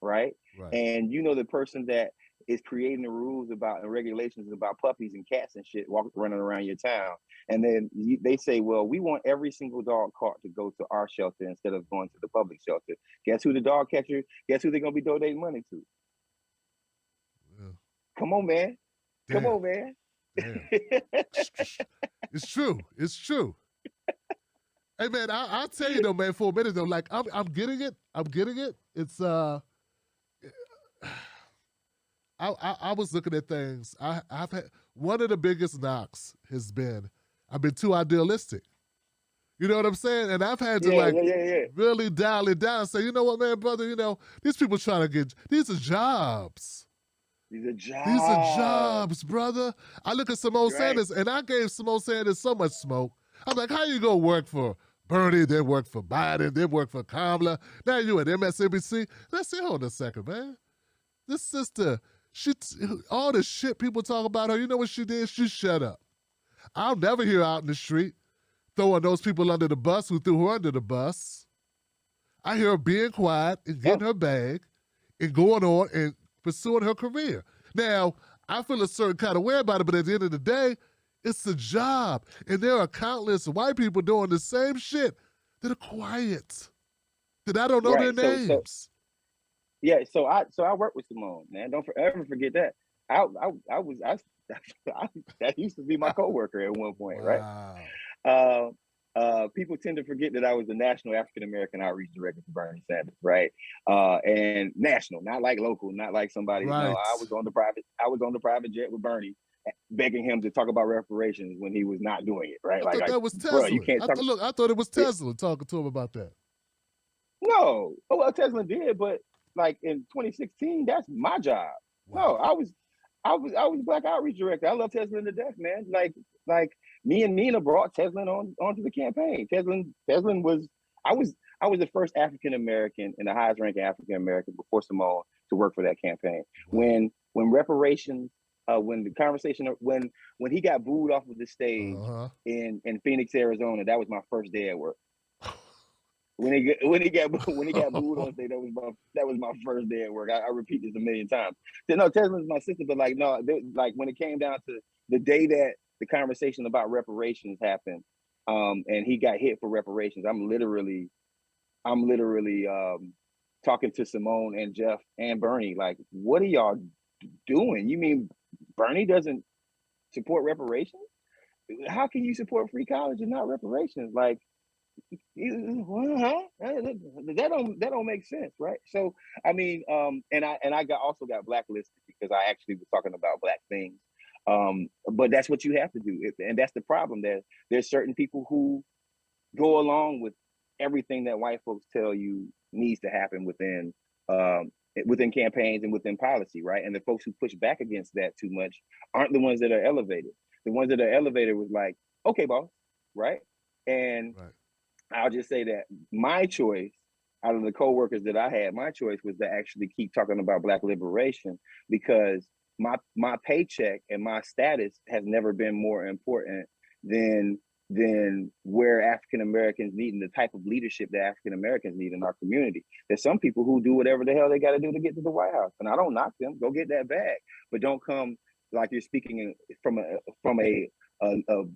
right? And you know the person that is creating the rules about and regulations about puppies and cats and shit running around your town, and then they say, well, we want every single dog caught to go to our shelter instead of going to the public shelter. Guess who the dog catcher? Guess who they're gonna be donating money to? Yeah. Come on, man. Damn. Come on, man. Damn. It's true. It's true. Hey, man, I'll tell you though, man, for a minute though, like I'm getting it. I'm getting it. It's I was looking at things. I've had one of the biggest knocks has been I've been too idealistic. You know what I'm saying? And I've had to Yeah. really dial it down and say, you know what, man, brother, these people trying to these are jobs. These are These are jobs. jobs, brother. I look at Simone Right. Sanders, and I gave Simone Sanders so much smoke. I'm like, how you gonna work for Bernie, then work for Biden, then work for Kamala? Now you at MSNBC? Let's see, hold on a second, man. This sister, all the shit people talk about her, you know what she did? She shut up. I'll never hear her out in the street throwing those people under the bus who threw her under the bus. I hear her being quiet and getting her bag and going on and pursuing her career. Now, I feel a certain kind of way about it, but at the end of the day, it's a job. And there are countless white people doing the same shit that are quiet, that I don't know their names. So I work with Simone, man. Don't ever forget that. That used to be my coworker at one point, wow. Right? People tend to forget that I was the national African American outreach director for Bernie Sanders, right? And national, not like local, not like somebody. Right. No, I was on the private jet with Bernie, begging him to talk about reparations when he was not doing it, right? I thought that was Tesla. Bro, you can't talk. I thought it was Tesla talking to him about that. No, well, Tesla did, but like in 2016, that's my job. Wow. No, I was Black Outreach Director. I love Tesla to death, man. Like me and Nina brought Tesla onto the campaign. Tesla was I was the first African American and the highest ranking African American before Simone to work for that campaign. Wow. When reparations, when the conversation, when he got booed off of the stage in Phoenix, Arizona, that was my first day at work. When he got booed on stage, that was my first day at work. I repeat this a million times. No, Tesla's my sister, but like no, when it came down to the day that the conversation about reparations happened, and he got hit for reparations, I'm literally talking to Simone and Jeff and Bernie, like, what are y'all doing? You mean Bernie doesn't support reparations? How can you support free college and not reparations? Like, that don't make sense, right? So I mean, and I also got blacklisted because I actually was talking about black things. But that's what you have to do, and that's the problem. There's certain people who go along with everything that white folks tell you needs to happen within campaigns and within policy, right? And the folks who push back against that too much aren't the ones that are elevated. The ones that are elevated was like, okay, boss, right? And right. I'll just say that my choice out of the coworkers that I had, my choice was to actually keep talking about Black liberation, because my paycheck and my status has never been more important than where African Americans need and the type of leadership that African Americans need in our community. There's some people who do whatever the hell they got to do to get to the White House, and I don't knock them. Go get that bag, but don't come like you're speaking from a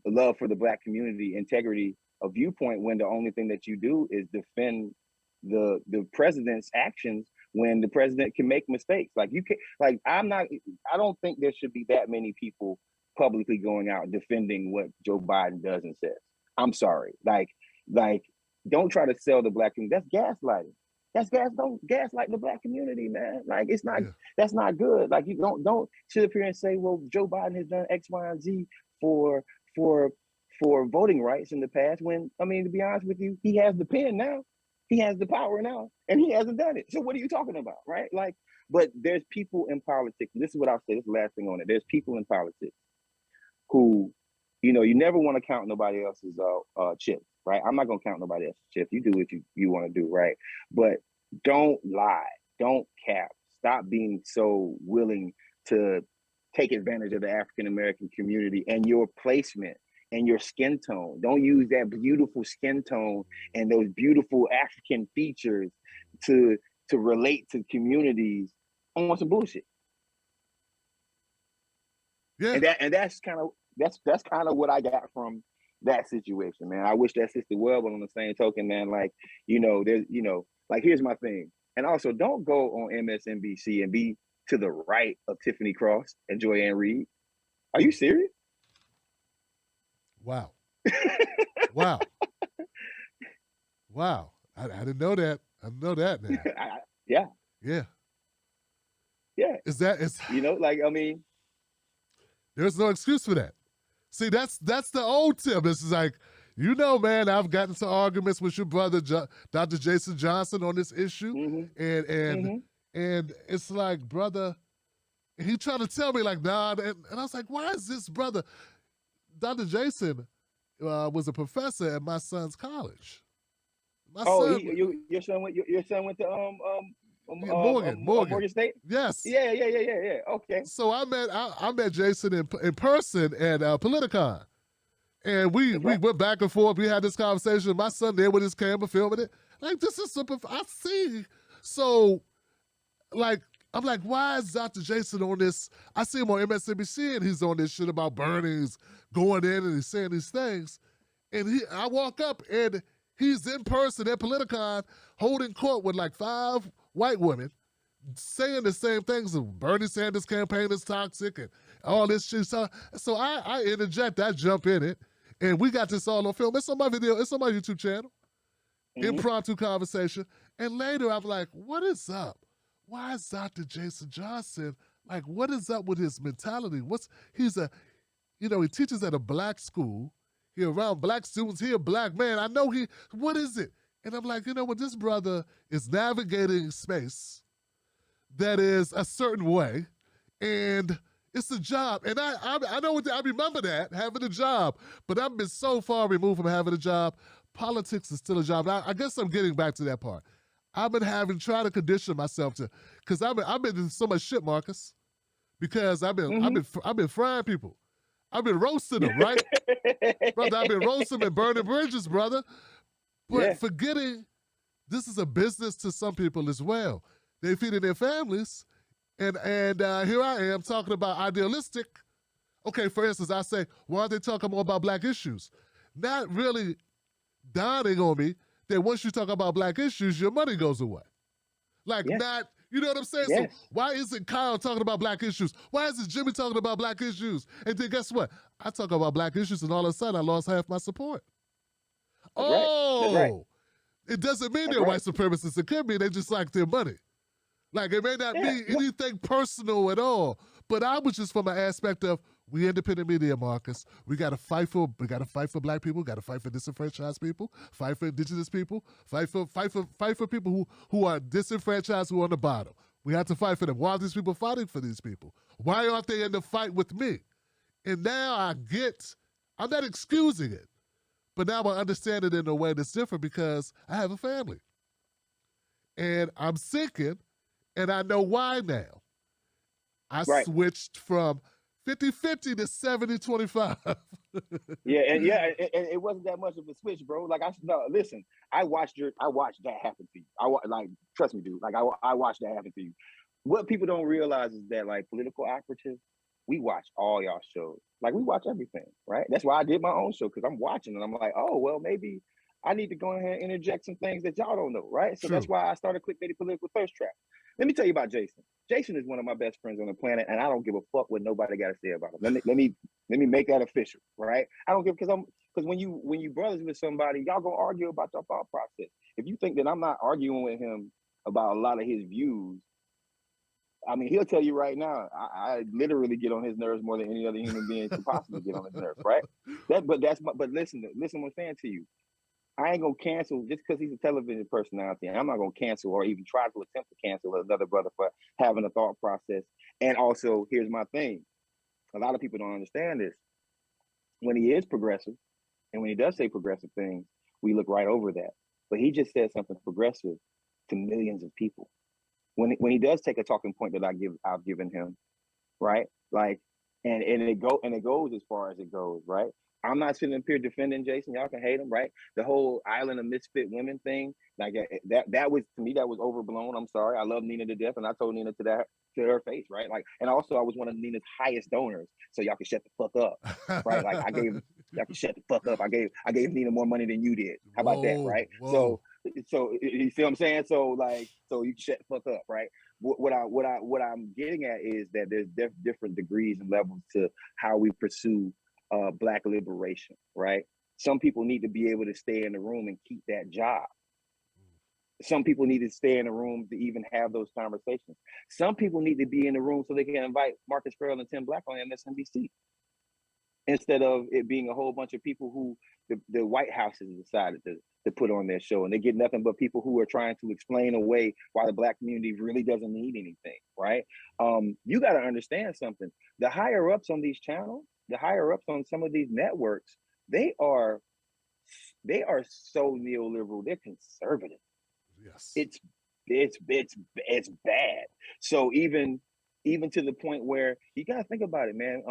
love for the Black community, integrity, a viewpoint, when the only thing that you do is defend the president's actions when the president can make mistakes. Like, you can, like, I don't think there should be that many people publicly going out and defending what Joe Biden does and says. I'm sorry. Like don't try to sell the Black community. That's gaslighting. Don't gaslight the Black community, man. Like, it's not, that's not good. Like, you don't sit up here and say, well, Joe Biden has done X, Y, and Z for voting rights in the past, when, I mean, to be honest with you, he has the pen now. He has the power now, and he hasn't done it. So what are you talking about, right? Like, but there's people in politics, and this is what I'll say, this is the last thing on it. There's people in politics who, you never want to count nobody else's chips, right? I'm not going to count nobody else's chips. You do what you want to do, right? But don't lie. Don't cap. Stop being so willing to take advantage of the African-American community and your placement and your skin tone. Don't use that beautiful skin tone and those beautiful African features to relate to communities on some bullshit. Yeah. And that's kind of what I got from that situation, man. I wish that sister well, but on the same token, man, like, there's, like, here's my thing. And also, don't go on MSNBC and be to the right of Tiffany Cross and Joy-Ann Reid. Are you serious? Wow. Wow. Wow. I didn't know that. I know that now. Yeah. Yeah. Yeah. It's like, I mean, there's no excuse for that. See, that's the old Tim. This is like, You know, man, I've gotten to arguments with your brother, Dr. Jason Johnson, on this issue, and it's like, brother, he trying to tell me like, nah, and I was like, why is this brother? Dr. Jason was a professor at my son's college. My son, your son went to Morgan State. Yes. Yeah. Okay. So I met Jason in person at Politicon. And we went back and forth. We had this conversation. My son there with his camera filming it. Like, this is super. I see. So, like, I'm like, why is Dr. Jason on this? I see him on MSNBC and he's on this shit about burning. He's going in and he's saying these things. And I walk up and he's in person at Politicon holding court with like 5 white women saying the same things. Bernie Sanders' campaign is toxic and all this shit. So I interject. I jump in it. And we got this all on film. It's on my video. It's on my YouTube channel. Impromptu conversation. And later I'm like, what is up? Why is Dr. Jason Johnson, like, what is up with his mentality? He teaches at a black school. He around black students. He a black man. I know what is it? And I'm like, this brother is navigating space that is a certain way. And it's a job. And I know I remember that, having a job, but I've been so far removed from having a job. Politics is still a job. I guess I'm getting back to that part. I've been trying to condition myself to, because I've been in so much shit, Marcus, because I've been frying people. I've been roasting them, right? Brother, I've been roasting and burning bridges, brother. But forgetting this is a business to some people as well. They feeding their families. And here I am talking about idealistic. Okay, for instance, I say, why aren't they talking more about black issues? Not really dawning on me that once you talk about black issues, your money goes away. Like not, you know what I'm saying? So why isn't Kyle talking about black issues? Why isn't Jimmy talking about black issues? And then guess what? I talk about black issues and all of a sudden I lost half my support. That's right. It doesn't mean they're white supremacists. It could mean they just like their money. Like, it may not be anything personal at all, but I was just from an aspect of, we independent media, Marcus. We got to fight for black people. Got to fight for disenfranchised people. Fight for indigenous people. Fight for people who are disenfranchised, who are on the bottom. We have to fight for them. Why are these people fighting for these people? Why aren't they in the fight with me? And now I'm not excusing it, but now I understand it in a way that's different because I have a family. And I'm sinking. And I know why now. I switched from 50-50 to 70-25. and it wasn't that much of a switch, bro. Like, listen, I watched that happen to you. Trust me, dude. Like, I watched that happen to you. What people don't realize is that, like, political operatives, we watch all y'all shows. Like, we watch everything, right? That's why I did my own show, because I'm watching and I'm like, oh, well, maybe I need to go ahead and interject some things that y'all don't know, right? So that's why I started Clickbaity Political Thirst Trap. Let me tell you about Jason. Jason is one of my best friends on the planet, and I don't give a fuck what nobody got to say about him. Let me make that official, right? I don't give, because when you brothers with somebody, y'all gonna argue about your thought process. If you think that I'm not arguing with him about a lot of his views, I mean, he'll tell you right now, I literally get on his nerves more than any other human being could possibly get on his nerves, right? But listen what I'm saying to you. I ain't gonna cancel just because he's a television personality. I'm not gonna cancel or even try to attempt to cancel another brother for having a thought process. And also, here's my thing. A lot of people don't understand this. When he is progressive, and when he does say progressive things, we look right over that. But he just said something progressive to millions of people. When he does take a talking point that I've given him, right? Like, and it goes as far as it goes, right? I'm not sitting up here defending Jason. Y'all can hate him, right? The whole island of misfit women thing, like that was, to me, that was overblown. I'm sorry. I love Nina to death, and I told Nina to her face, right? Like, and also I was one of Nina's highest donors, so y'all can shut the fuck up, right? Like, y'all can shut the fuck up. I gave Nina more money than you did. How about that, right? Whoa. So you see what I'm saying? So you can shut the fuck up, right? What I'm getting at is that there's different degrees and levels to how we pursue Black liberation, right? Some people need to be able to stay in the room and keep that job. Some people need to stay in the room to even have those conversations. Some people need to be in the room so they can invite Marcus Ferrell and Tim Black on MSNBC, instead of it being a whole bunch of people who the White House has decided to put on their show, and they get nothing but people who are trying to explain away why the Black community really doesn't need anything, right? You got to understand something. The higher ups on these channels, the higher ups on some of these networks, they are so neoliberal. They're conservative. Yes. It's bad. So even to the point where you got to think about it, man.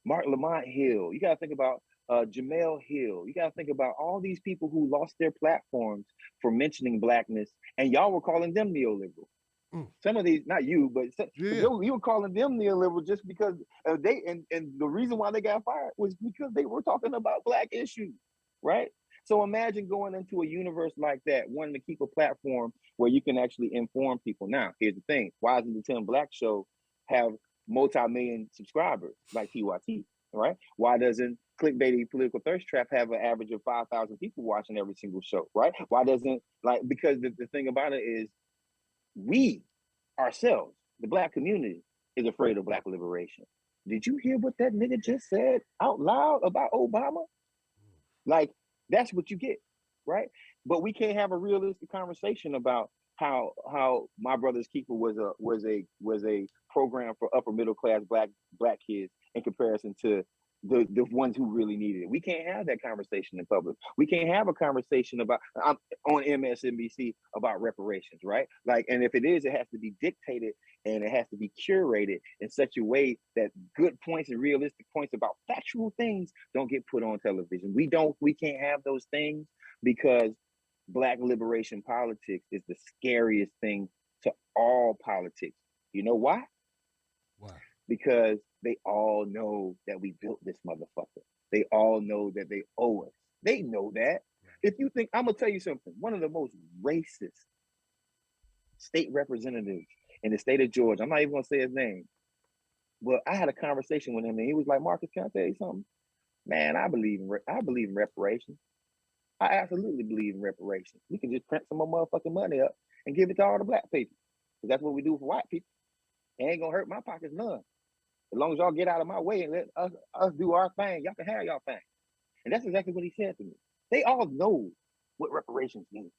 Martin Lamont Hill. You got to think about Jamel Hill. You got to think about all these people who lost their platforms for mentioning Blackness, and y'all were calling them neoliberal. Some of these, not you, but you were calling them neoliberal just because they and the reason why they got fired was because they were talking about Black issues, right? So imagine going into a universe like that, wanting to keep a platform where you can actually inform people. Now, here's the thing: why doesn't the 10 Black Show have multi-million subscribers like TYT, right? Why doesn't Clickbaity Political Thirst Trap have an average of 5,000 people watching every single show, right? Why doesn't, because the thing about it is we ourselves, the Black community, is afraid of Black liberation. Did you hear what that nigga just said out loud about Obama? Like, that's what you get, right? But we can't have a realistic conversation about how My Brother's Keeper was a program for upper middle class black kids in comparison to the ones who really needed it. We can't have that conversation in public. We can't have a conversation about on MSNBC about reparations, right? Like, and if it is, it has to be dictated and it has to be curated in such a way that good points and realistic points about factual things don't get put on television. We can't have those things because Black liberation politics is the scariest thing to all politics. You know why? Why? Because they all know that we built this motherfucker. They all know that they owe us. They know that. Right. If you think, I'm gonna tell you something, one of the most racist state representatives in the state of Georgia, I'm not even gonna say his name, but I had a conversation with him and he was like, Marcus, can I tell you something? Man, I believe in reparations. I absolutely believe in reparations. We can just print some more motherfucking money up and give it to all the Black people. Because that's what we do for white people. It ain't gonna hurt my pockets none. As long as y'all get out of my way and let us do our thing, y'all can have y'all thing. And that's exactly what he said to me. They all know what reparations mean.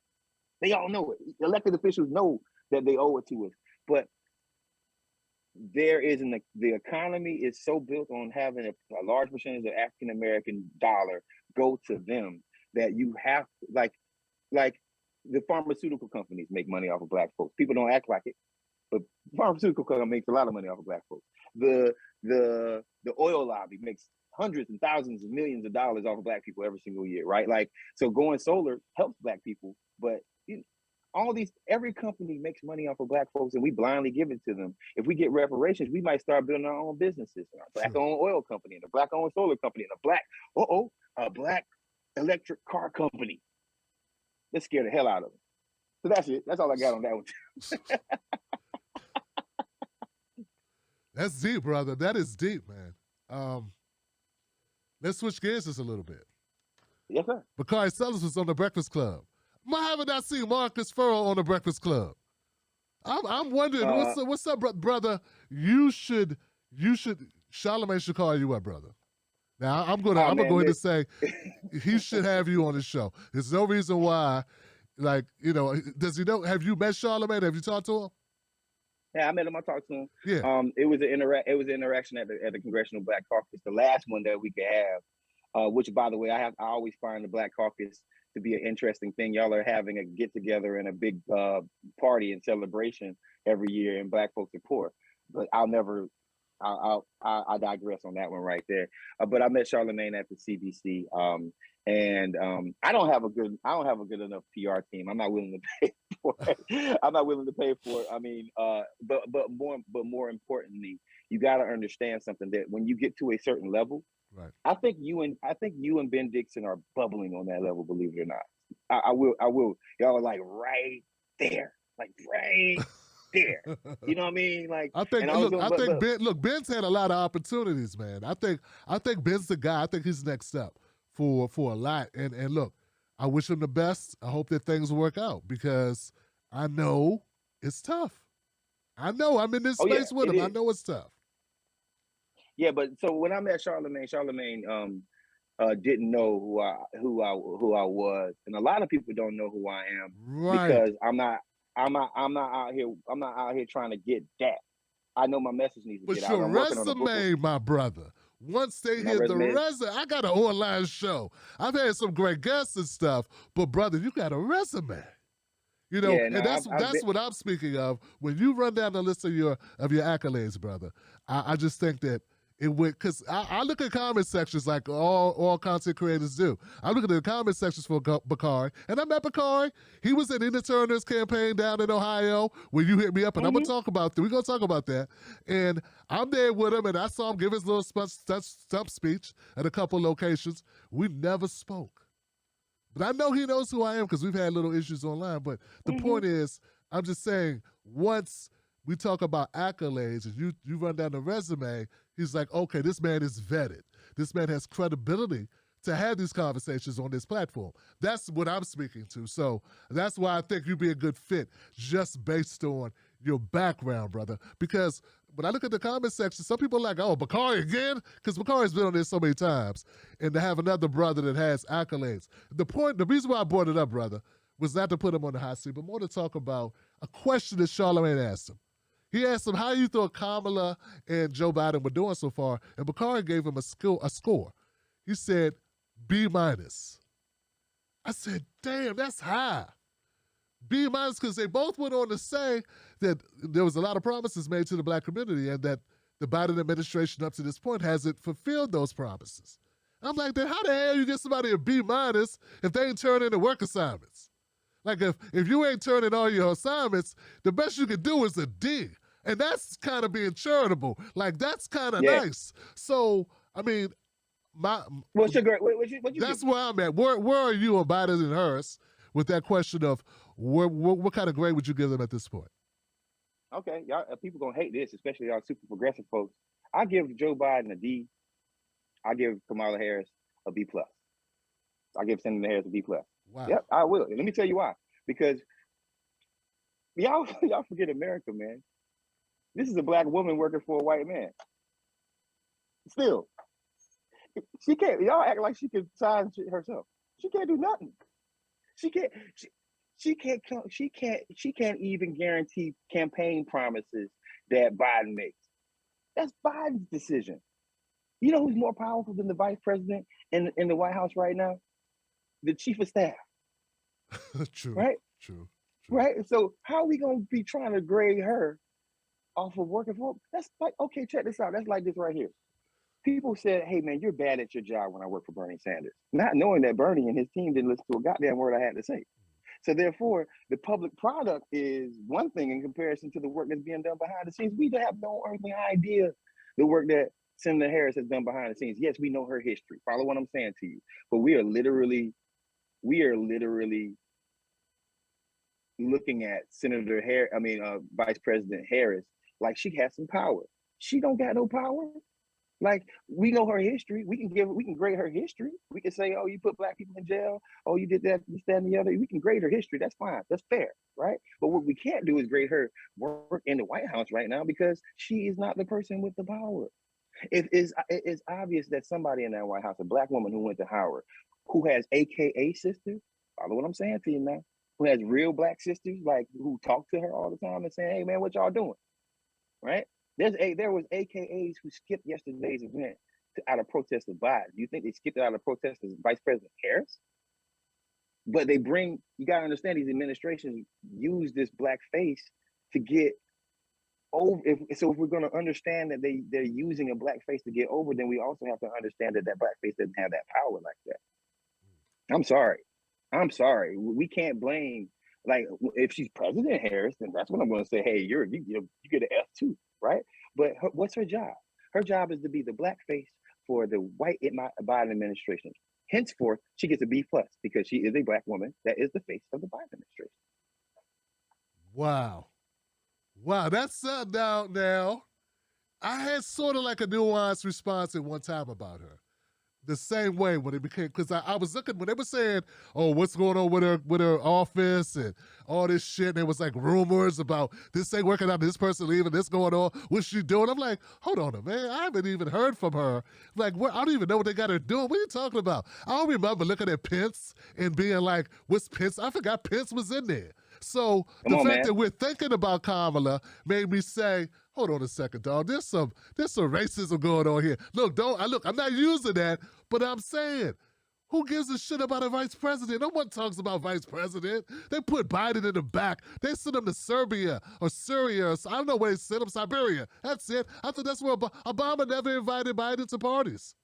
They all know it. Elected officials know that they owe it to us. But the economy is so built on having a large percentage of African American dollar go to them that you have like the pharmaceutical companies make money off of Black folks. People don't act like it, but the pharmaceutical company makes a lot of money off of Black folks. The oil lobby makes hundreds and thousands of millions of dollars off of Black people every single year, right? Like, so going solar helps Black people, but every company makes money off of Black folks and we blindly give it to them. If we get reparations, we might start building our own businesses, a Black-owned oil company and a Black-owned solar company and a Black electric car company. Let's scare the hell out of them. So that's it. That's all I got on that one. That's deep, brother. That is deep, man. Let's switch gears just a little bit. Yes, sir. Bakari Sellers was on the Breakfast Club. Why haven't I seen Marcus Ferrell on the Breakfast Club? I'm wondering what's up, brother? You should Charlamagne should call you up, brother. Now I'm going to say he should have you on the show. There's no reason why. Like, does he know? Have you met Charlamagne? Have you talked to him? Yeah, I met him. I talked to him. Yeah. It was an interaction at the Congressional Black Caucus, the last one that we could have. Which, by the way, I always find the Black Caucus to be an interesting thing. Y'all are having a get together and a big party and celebration every year, and Black folks are poor. But I digress on that one right there. But I met Charlamagne at the CBC, and I don't have a good enough PR team. I'm not willing to pay for it. I'm not willing to pay for it. I mean, but more importantly, you got to understand something, that when you get to a certain level, right? I think you and Ben Dixon are bubbling on that level. Believe it or not, I will. Y'all are like right there, like right there. You know what I mean? Like, I think. Ben's had a lot of opportunities, man. I think Ben's the guy. I think he's next up for a lot. And look, I wish him the best. I hope that things work out because I know it's tough. I know I'm in this space with him. I know it's tough. Yeah, but so when I met Charlamagne, didn't know who I was, and a lot of people don't know who I am Right. because I'm not out here trying to get that. I know my message needs to But get out. your I'm working on a book. resume, my brother. Once they My hear the resume. resume, I got an online show. I've had some great guests and stuff, but brother, you got a resume. You know, Yeah, and no, that's what I'm speaking of. When you run down the list of your accolades, brother, I just think that it went because I look at comment sections like all content creators do. I look at the comment sections for Bakari, and I met Bakari. He was in Tina Turner's campaign down in Ohio when you hit me up, and I'm gonna talk about that. We're gonna talk about that. And I'm there with him, and I saw him give his little stump speech at a couple locations. We never spoke. But I know he knows who I am because we've had little issues online. But the point is, I'm just saying, once we talk about accolades and you run down the resume, he's like, okay, this man is vetted. This man has credibility to have these conversations on this platform. That's what I'm speaking to. So that's why I think you'd be a good fit just based on your background, brother. Because when I look at the comment section, some people are like, oh, Bakari again? Because Bakari's been on this so many times. And to have another brother that has accolades. The reason why I brought it up, brother, was not to put him on the hot seat, but more to talk about a question that Charlamagne asked him. He asked him how you thought Kamala and Joe Biden were doing so far, and Bakari gave him a score. He said, B-. I said, damn, that's high. B- because they both went on to say that there was a lot of promises made to the black community and that the Biden administration up to this point hasn't fulfilled those promises. I'm like, then how the hell you get somebody a B- if they ain't turning in work assignments? Like if you ain't turning all your assignments, the best you can do is a D. And that's kind of being charitable. Like that's kind of nice. So, I mean, what's your grade? What you that's where I'm at. Where are you on Biden and Harris with that question of what kind of grade would you give them at this point? Okay, y'all people gonna hate this, especially y'all super progressive folks. I give Joe Biden a D. I give Kamala Harris a B+. I give Senator Harris a B+. Wow. Yep, I will. And let me tell you why. Because y'all forget America, man. This is a black woman working for a white man. Still, she can't. Y'all act like she can sign shit herself. She can't do nothing. She can't even guarantee campaign promises that Biden makes. That's Biden's decision. You know who's more powerful than the vice president in the White House right now? The chief of staff. True. Right? True. Right? So how are we gonna be trying to grade her off of working for? That's like, okay, check this out. That's like this right here. People said, hey man, you're bad at your job when I work for Bernie Sanders. Not knowing that Bernie and his team didn't listen to a goddamn word I had to say. So therefore, the public product is one thing in comparison to the work that's being done behind the scenes. We have no earthly idea the work that Senator Harris has done behind the scenes. Yes, we know her history. Follow what I'm saying to you. But we are literally looking at Vice President Harris like she has some power. She don't got no power. Like, we know her history. We can grade her history. We can say, oh, you put black people in jail. Oh, you did that, this, that, and the other. We can grade her history. That's fine. That's fair, right? But what we can't do is grade her work in the White House right now because she is not the person with the power. It is obvious that somebody in that White House, a black woman who went to Howard, who has AKA sisters, follow what I'm saying to you now, who has real black sisters, like who talk to her all the time and say, hey man, what y'all doing? Right? There was AKAs who skipped yesterday's event out of protest of Biden. Do you think they skipped it out of protest of Vice President Harris? But you gotta understand, these administrations use this black face to get over. If we're gonna understand that they're using a black face to get over, then we also have to understand that black face doesn't have that power like that. I'm sorry. We can't blame, like, if she's President Harris, then that's what I'm gonna say. Hey, you get an F too. Right? But what's her job? Her job is to be the black face for the white Biden administration. Henceforth, she gets a B+ because she is a black woman that is the face of the Biden administration. Wow. That's now. I had sort of like a nuanced response at one time about her. the same way when it became, because I was looking when they were saying, "Oh, what's going on with her office and all this shit." And there was like rumors about this ain't working out, this person leaving, this going on, what's she doing? I'm like, hold on, man, I haven't even heard from her. Like, what? I don't even know what they got her doing. What are you talking about? I don't remember looking at Pence and being like, "What's Pence?" I forgot Pence was in there. So the fact that we're thinking about Kamala made me say, hold on a second, dog. There's some racism going on here. Look, I'm not using that, but I'm saying, who gives a shit about a vice president? No one talks about vice president. They put Biden in the back. They sent him to Serbia or Syria. Or, I don't know where they sent him, Siberia. That's it. I thought that's where Obama never invited Biden to parties.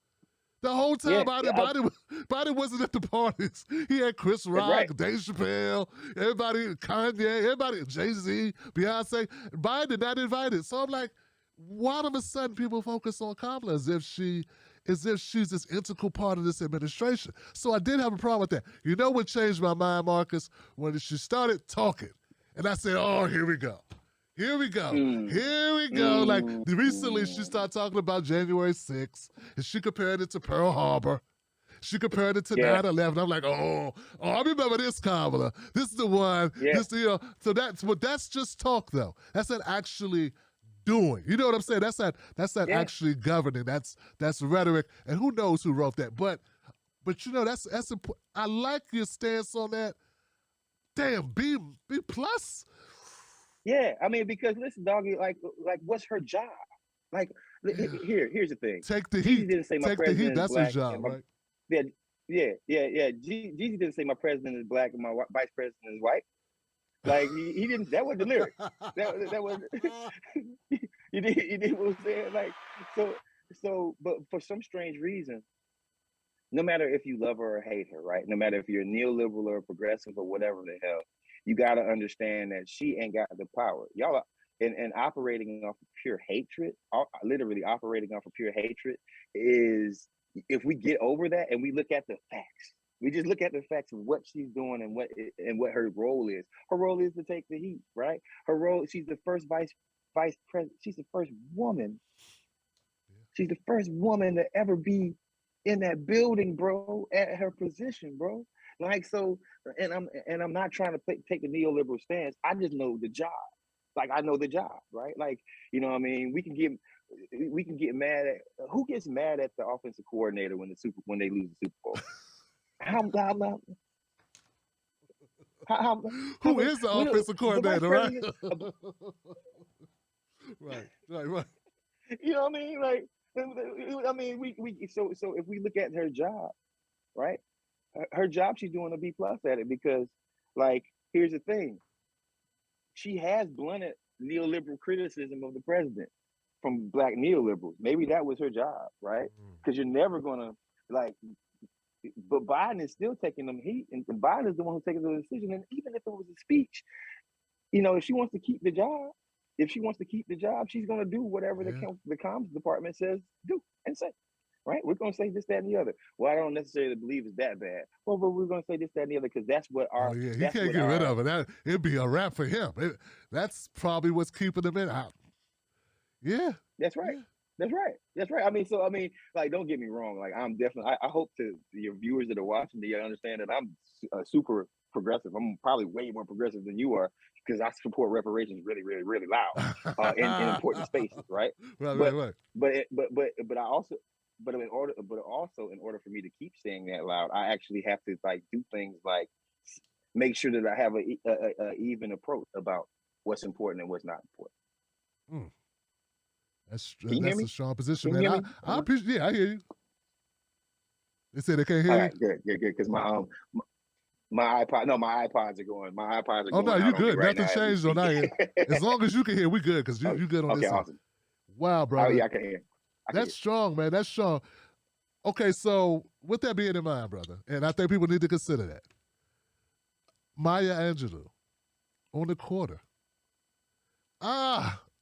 The whole time Biden wasn't at the parties. He had Chris Rock, Dave Chappelle, everybody, Kanye, everybody, Jay-Z, Beyonce. Biden not invited. So I'm like, why all of a sudden people focus on Kamala as if she's this integral part of this administration? So I did have a problem with that. You know what changed my mind, Marcus? When she started talking. And I said, oh, here we go. Here we go. Here we go. Like, recently she started talking about January 6th, and she compared it to Pearl Harbor. She compared it to 9/11. I'm like, oh, I remember this, Kamala. This is the one. Yeah. So that's just talk, though. That's not actually doing. You know what I'm saying? That's not actually governing. That's rhetoric. And who knows who wrote that? But you know, that's important. I like your stance on that. Damn, B plus. Yeah, I mean, because listen, doggy, like, what's her job? Like, here's the thing. Take the heat. Didn't say my Take the heat. That's his job, right? Yeah. Jeezy didn't say my president is black and my vice president is white. Like, he didn't. That wasn't the lyric. That was. You did what I'm saying? Like, so, but for some strange reason, no matter if you love her or hate her, right? No matter if you're neoliberal or progressive or whatever the hell, you got to understand that she ain't got the power. Y'all are, and operating off of pure hatred, literally operating off of pure hatred is, if we get over that and we look at the facts, we just look at the facts of what she's doing and what her role is. Her role is to take the heat, right? Her role, she's the first vice president. She's the first woman. She's the first woman to ever be in that building, bro, at her position, bro. Like, so, and I'm not trying to take the neoliberal stance. I just know the job. Like, I know the job, right? Like, you know what I mean? We can get mad at, who gets mad at the offensive coordinator when they lose the Super Bowl? Who is the offensive coordinator, right? Right. You know what I mean? Like, I mean, so if we look at her job, right? Her job, she's doing a B+ at it, because, like, here's the thing. She has blunted neoliberal criticism of the president from black neoliberals. Maybe that was her job, right? Because you're never gonna, like, but Biden is still taking them heat, and Biden is the one who's taking the decision. And even if it was a speech, you know, if she wants to keep the job, she's gonna do whatever the comms department says do and say. Right? We're going to say this, that, and the other. Well, I don't necessarily believe it's that bad. Well, but we're going to say this, that, and the other, because that's what our... he can't get rid of it. It'd be a wrap for him. That's probably what's keeping him in. Yeah. That's right. That's right. I mean, like, don't get me wrong. Like, I'm definitely... I hope to your viewers that are watching, they understand that I'm super progressive. I'm probably way more progressive than you are, because I support reparations really, really, really loud in important spaces, right? Right. But I also... But also in order for me to keep saying that loud, I actually have to, like, do things like make sure that I have a even approach about what's important and what's not important. That's a strong position, man. I appreciate. Yeah, I hear you. They said they can't hear you. All right, good. Because my iPods are going. Oh no, you good. Nothing changed on that end. As long as you can hear, we good, because you good on this. Okay, awesome. Wow, brother. Oh yeah, I can hear. That's strong, man. That's strong. Okay, so with that being in mind, brother, and I think people need to consider that, Maya Angelou on the quarter.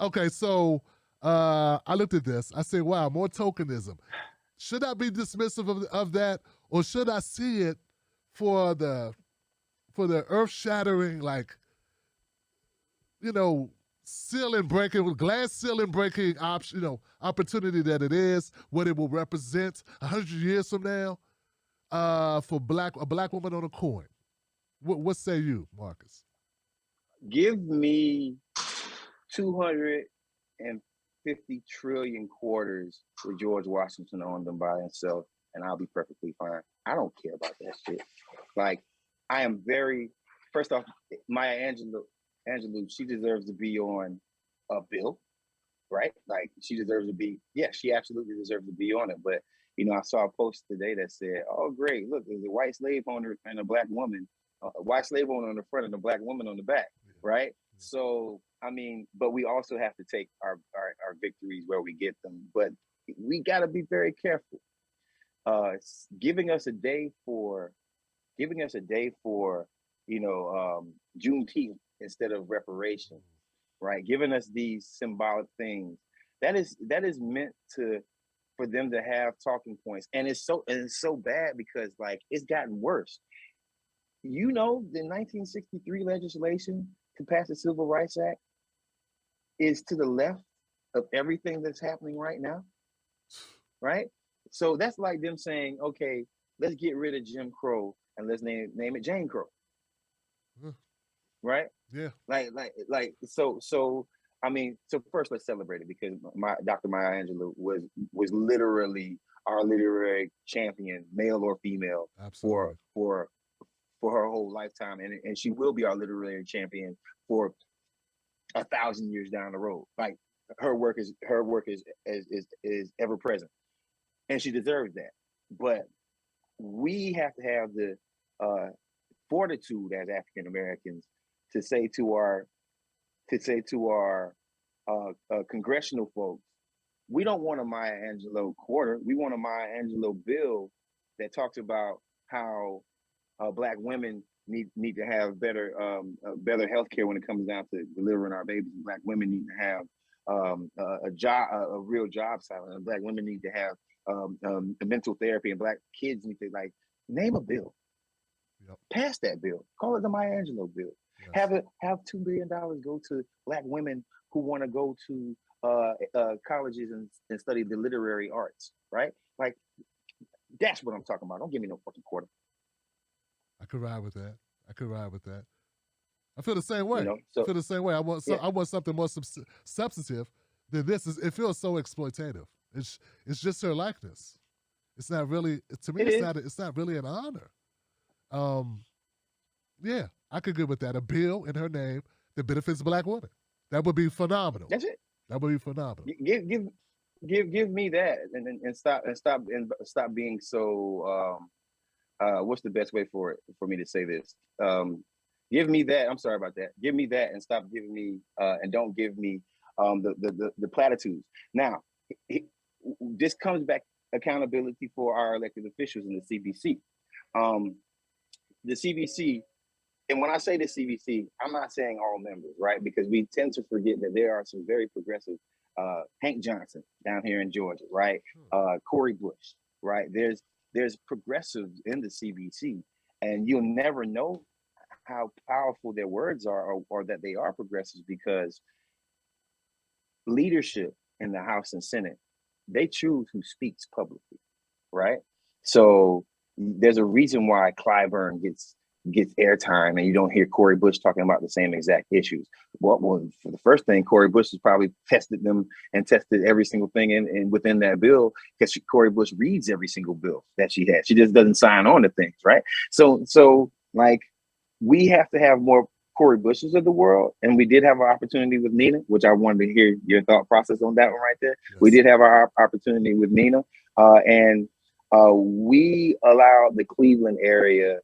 Okay, so I looked at this. I said, wow, more tokenism. Should I be dismissive of that, or should I see it for the earth-shattering, like, you know, ceiling breaking, with glass ceiling breaking option, opportunity that it is, what it will represent 100 years from now, for a black woman on a coin. What say you, Marcus? Give me 250 trillion quarters with George Washington on them by himself, and I'll be perfectly fine. I don't care about that shit. Like, I am very, first off, Maya Angelou, she deserves to be on a bill, right? Like, she deserves to be, she absolutely deserves to be on it. But, I saw a post today that said, oh, great, look, there's a white slave owner and a black woman, a white slave owner on the front and a black woman on the back, right? So, but we also have to take our victories where we get them. But we got to be very careful. Giving us a day for Juneteenth instead of reparations, right? Giving us these symbolic things that is meant for them to have talking points, and it's so bad because like it's gotten worse. The 1963 legislation to pass the Civil Rights Act is to the left of everything that's happening right now, right? So that's like them saying, okay, let's get rid of Jim Crow and let's name it Jane Crow. Right? Yeah. So first let's celebrate it, because Dr. Maya Angelou was literally our literary champion, male or female, absolutely, for her whole lifetime, and she will be our literary champion for 1,000 years down the road. Like, her work is ever present, and she deserves that. But we have to have the fortitude as African Americans to say to our congressional folks, we don't want a Maya Angelou quarter. We want a Maya Angelou bill that talks about how Black women need to have better health care when it comes down to delivering our babies. Black women need to have a real job silence. And Black women need to have mental therapy, and Black kids need to, like, name a bill. Yep. Pass that bill. Call it the Maya Angelou bill. Yes. Have $2 billion go to Black women who want to go to colleges and study the literary arts, right? Like, that's what I'm talking about. Don't give me no fucking quarter. I could ride with that. I feel the same way. I feel the same way. I want something more substantive than this. It feels so exploitative. It's just her likeness. It's not really, to me. It's not really an honor. Yeah, I could go with that. A bill in her name that benefits Black women. That would be phenomenal. That's it. That would be phenomenal. Give me that, and stop being so. What's the best way for me to say this? Give me that. I'm sorry about that. Give me that, and stop giving me and don't give me the platitudes. Now, this comes back accountability for our elected officials in the CBC. The CBC, and when I say the CBC, I'm not saying all members, right? Because we tend to forget that there are some very progressive, Hank Johnson down here in Georgia, right? Cori Bush, right? There's progressives in the CBC, and you'll never know how powerful their words are, or that they are progressives, because leadership in the House and Senate, they choose who speaks publicly, right? So there's a reason why Clyburn gets airtime and you don't hear Cori Bush talking about the same exact issues. Well, for the first thing, Cori Bush has probably tested them and tested every single thing in within that bill, because Cori Bush reads every single bill that she has. She just doesn't sign on to things, right? So like, we have to have more Cori Bushes of the world, and we did have an opportunity with Nina, which I wanted to hear your thought process on that one right there. Yes. We did have our opportunity with Nina, and we allowed the Cleveland area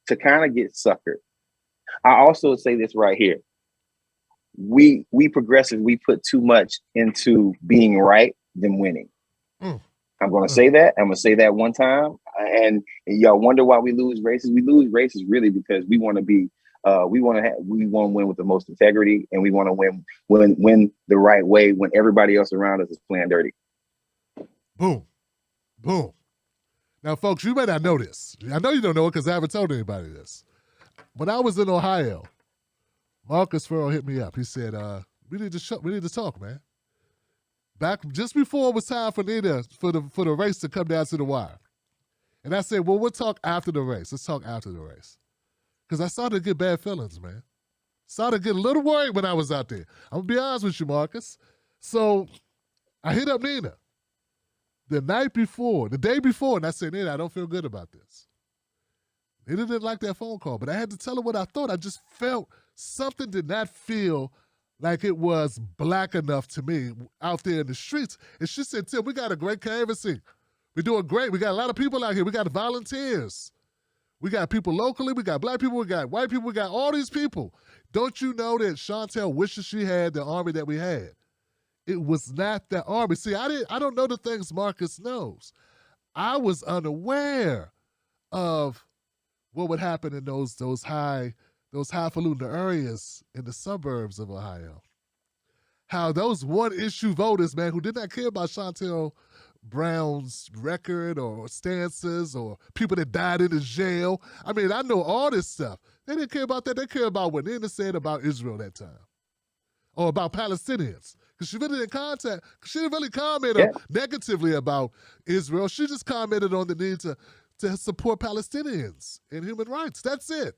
to kind of get suckered. I also say this right here. We progressive, we put too much into being right than winning. I'm going to say that. I'm going to say that one time. And y'all wonder why we lose races. We lose races really because we want to be, we want to win with the most integrity, and we want to win the right way when everybody else around us is playing dirty. Boom. Boom. Now, folks, you may not know this. I know you don't know it because I haven't told anybody this. When I was in Ohio, Marcus Ferrell hit me up. He said, we need to talk, man. Back just before it was time for Nina for the race to come down to the wire. And I said, well, we'll talk after the race. Let's talk after the race. Because I started to get bad feelings, man. Started to get a little worried when I was out there. I'm going to be honest with you, Marcus. So I hit up Nina the day before, and I said, Nina, I don't feel good about this. Nina didn't like that phone call, but I had to tell her what I thought. I just felt something did not feel like it was black enough to me out there in the streets. And she said, Tim, we got a great canvassing. We're doing great. We got a lot of people out here. We got volunteers. We got people locally. We got black people. We got white people. We got all these people. Don't you know that Chantel wishes she had the army that we had? It was not that army. See, I don't know the things Marcus knows. I was unaware of what would happen in those highfalutin areas in the suburbs of Ohio. How those one-issue voters, man, who did not care about Chantel Brown's record or stances or people that died in the jail. I mean, I know all this stuff. They didn't care about that. They care about what Nina said about Israel that time or about Palestinians. Because she really didn't comment negatively about Israel. She just commented on the need to support Palestinians and human rights. That's it.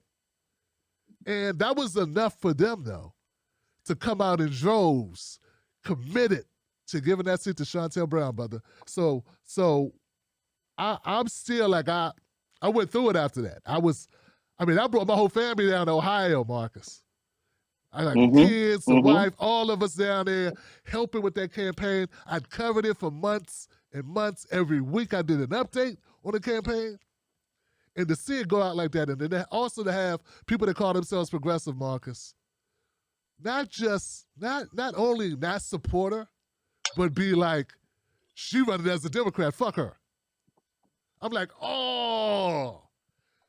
And that was enough for them, though, to come out in droves, committed to giving that seat to Chantel Brown, brother. So I'm still like, I went through it after that. I brought my whole family down to Ohio, Marcus. I got kids, the wife, all of us down there helping with that campaign. I'd covered it for months and months. Every week I did an update on the campaign. And to see it go out like that, and then also to have people that call themselves progressive, Marcus, not only not support her, but be like, she running as a Democrat, fuck her. I'm like, oh.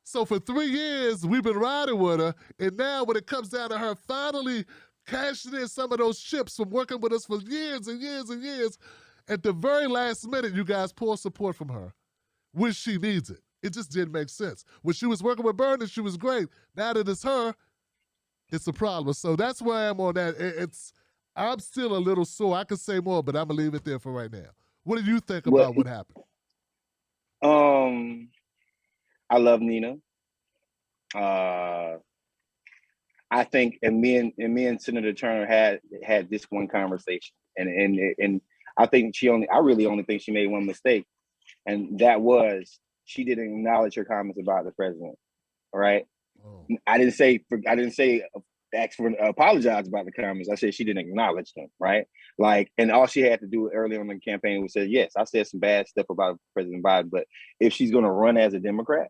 So for 3 years, we've been riding with her, and now when it comes down to her finally cashing in some of those chips from working with us for years and years and years, at the very last minute, you guys pull support from her when she needs it. It just didn't make sense. When she was working with Bernie, she was great. Now that it's her, it's a problem. So that's where I am on that. I'm still a little sore. I could say more, but I'm going to leave it there for right now. What do you think about what happened? I love Nina. I think, and me and Senator Turner had this one conversation, and I really only think she made one mistake, and that was she didn't acknowledge her comments about the president. All right, I didn't say apologize about the comments. I said she didn't acknowledge them. Right, like, and all she had to do early on in the campaign was say, yes, I said some bad stuff about President Biden, but if she's going to run as a Democrat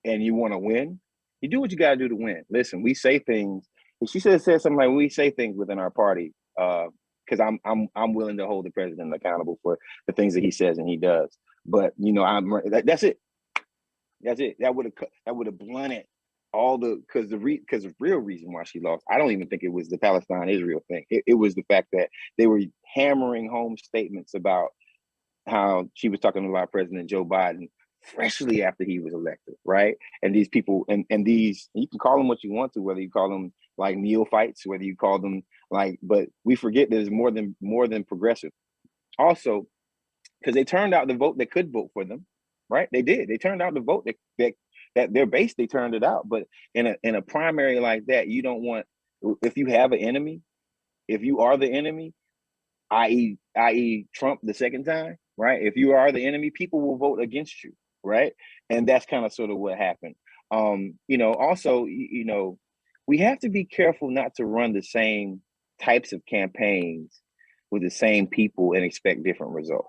and you want to win, you do what you got to do to win. Listen, we say things. If she said something like, we say things within our party, because I'm willing to hold the president accountable for the things that he says and he does. But that's it. That's it. That would have blunted all because the real reason why she lost, I don't even think it was the Palestine-Israel thing. It was the fact that they were hammering home statements about how she was talking about President Joe Biden freshly after he was elected, right? And these people, and these, you can call them what you want to, whether you call them like neophytes, whether you call them like, but we forget there's more than progressive. Also, because they turned out the vote that could vote for them, right? They did. They turned out the vote that their base, they turned it out. But in a primary like that, you don't want, if you have an enemy, if you are the enemy, i.e. Trump the second time, right? If you are the enemy, people will vote against you, right? And that's kind of sort of what happened. Also, we have to be careful not to run the same types of campaigns with the same people and expect different results.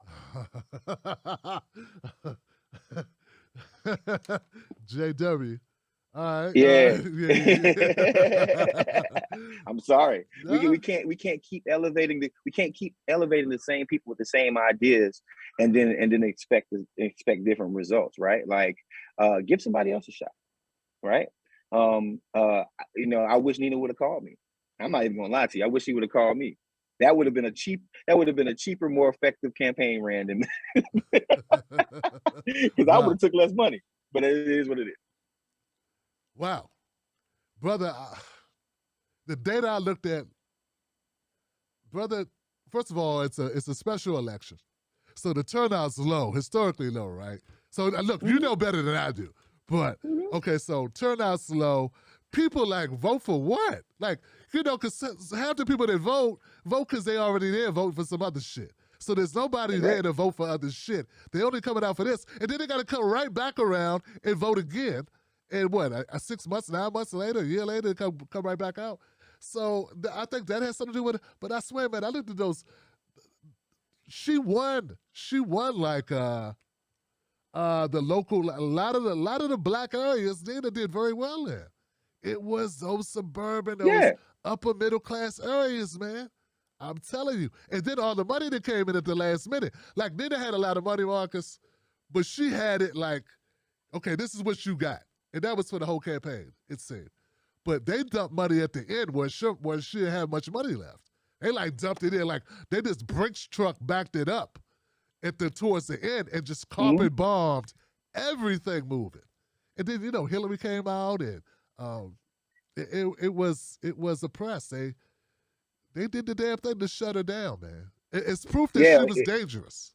JW. All right. Yeah. Yeah. I'm sorry. No? We can't keep elevating the same people with the same ideas and then expect different results, right? Like give somebody else a shot, right? I wish Nina would have called me. I'm not even gonna lie to you. I wish she would have called me. That would have been a cheaper, more effective campaign ran than because I would have took less money. But it is what it is. Wow. brother, the data I looked at, brother, first of all, it's a special election. So the turnout's low, historically low, right? So look, you know better than I do. But, okay, so turnout's low. People like vote for what? Like, you know, because half the people that vote because they already there voting for some other shit. So there's nobody there to vote for other shit. They only coming out for this. And then they got to come right back around and vote again. And what, 6 months, 9 months later, a year later, come right back out? So I think that has something to do with it. But I swear, man, I looked at those. She won. She won like the local, a lot of the black areas. Nina did very well there. It was those suburban, those upper middle class areas, man. I'm telling you. And then all the money that came in at the last minute. Like, Nina had a lot of money, Marcus, but she had it like, okay, this is what you got. And that was for the whole campaign, it seemed. But they dumped money at the end where she didn't have much money left. They like dumped it in, like they just Brinks truck backed it up towards the end and just carpet bombed everything moving. And then, you know, Hillary came out and it was a press. They did the damn thing to shut her down, man. It's proof that she was dangerous.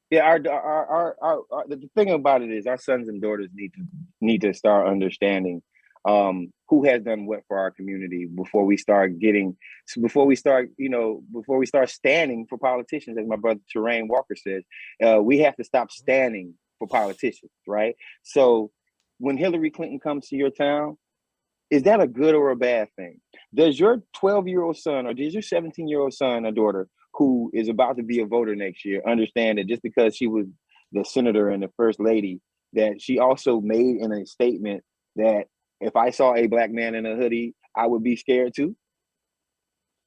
Yeah, the thing about it is our sons and daughters need to start understanding who has done what for our community before we start standing for politicians, as my brother Terrain Walker says. We have to stop standing for politicians, right? So when Hillary Clinton comes to your town, is that a good or a bad thing? Does your 12-year-old son or does your 17-year-old son or daughter who is about to be a voter next year understand that just because she was the senator and the first lady, that she also made in a statement that if I saw a black man in a hoodie, I would be scared too?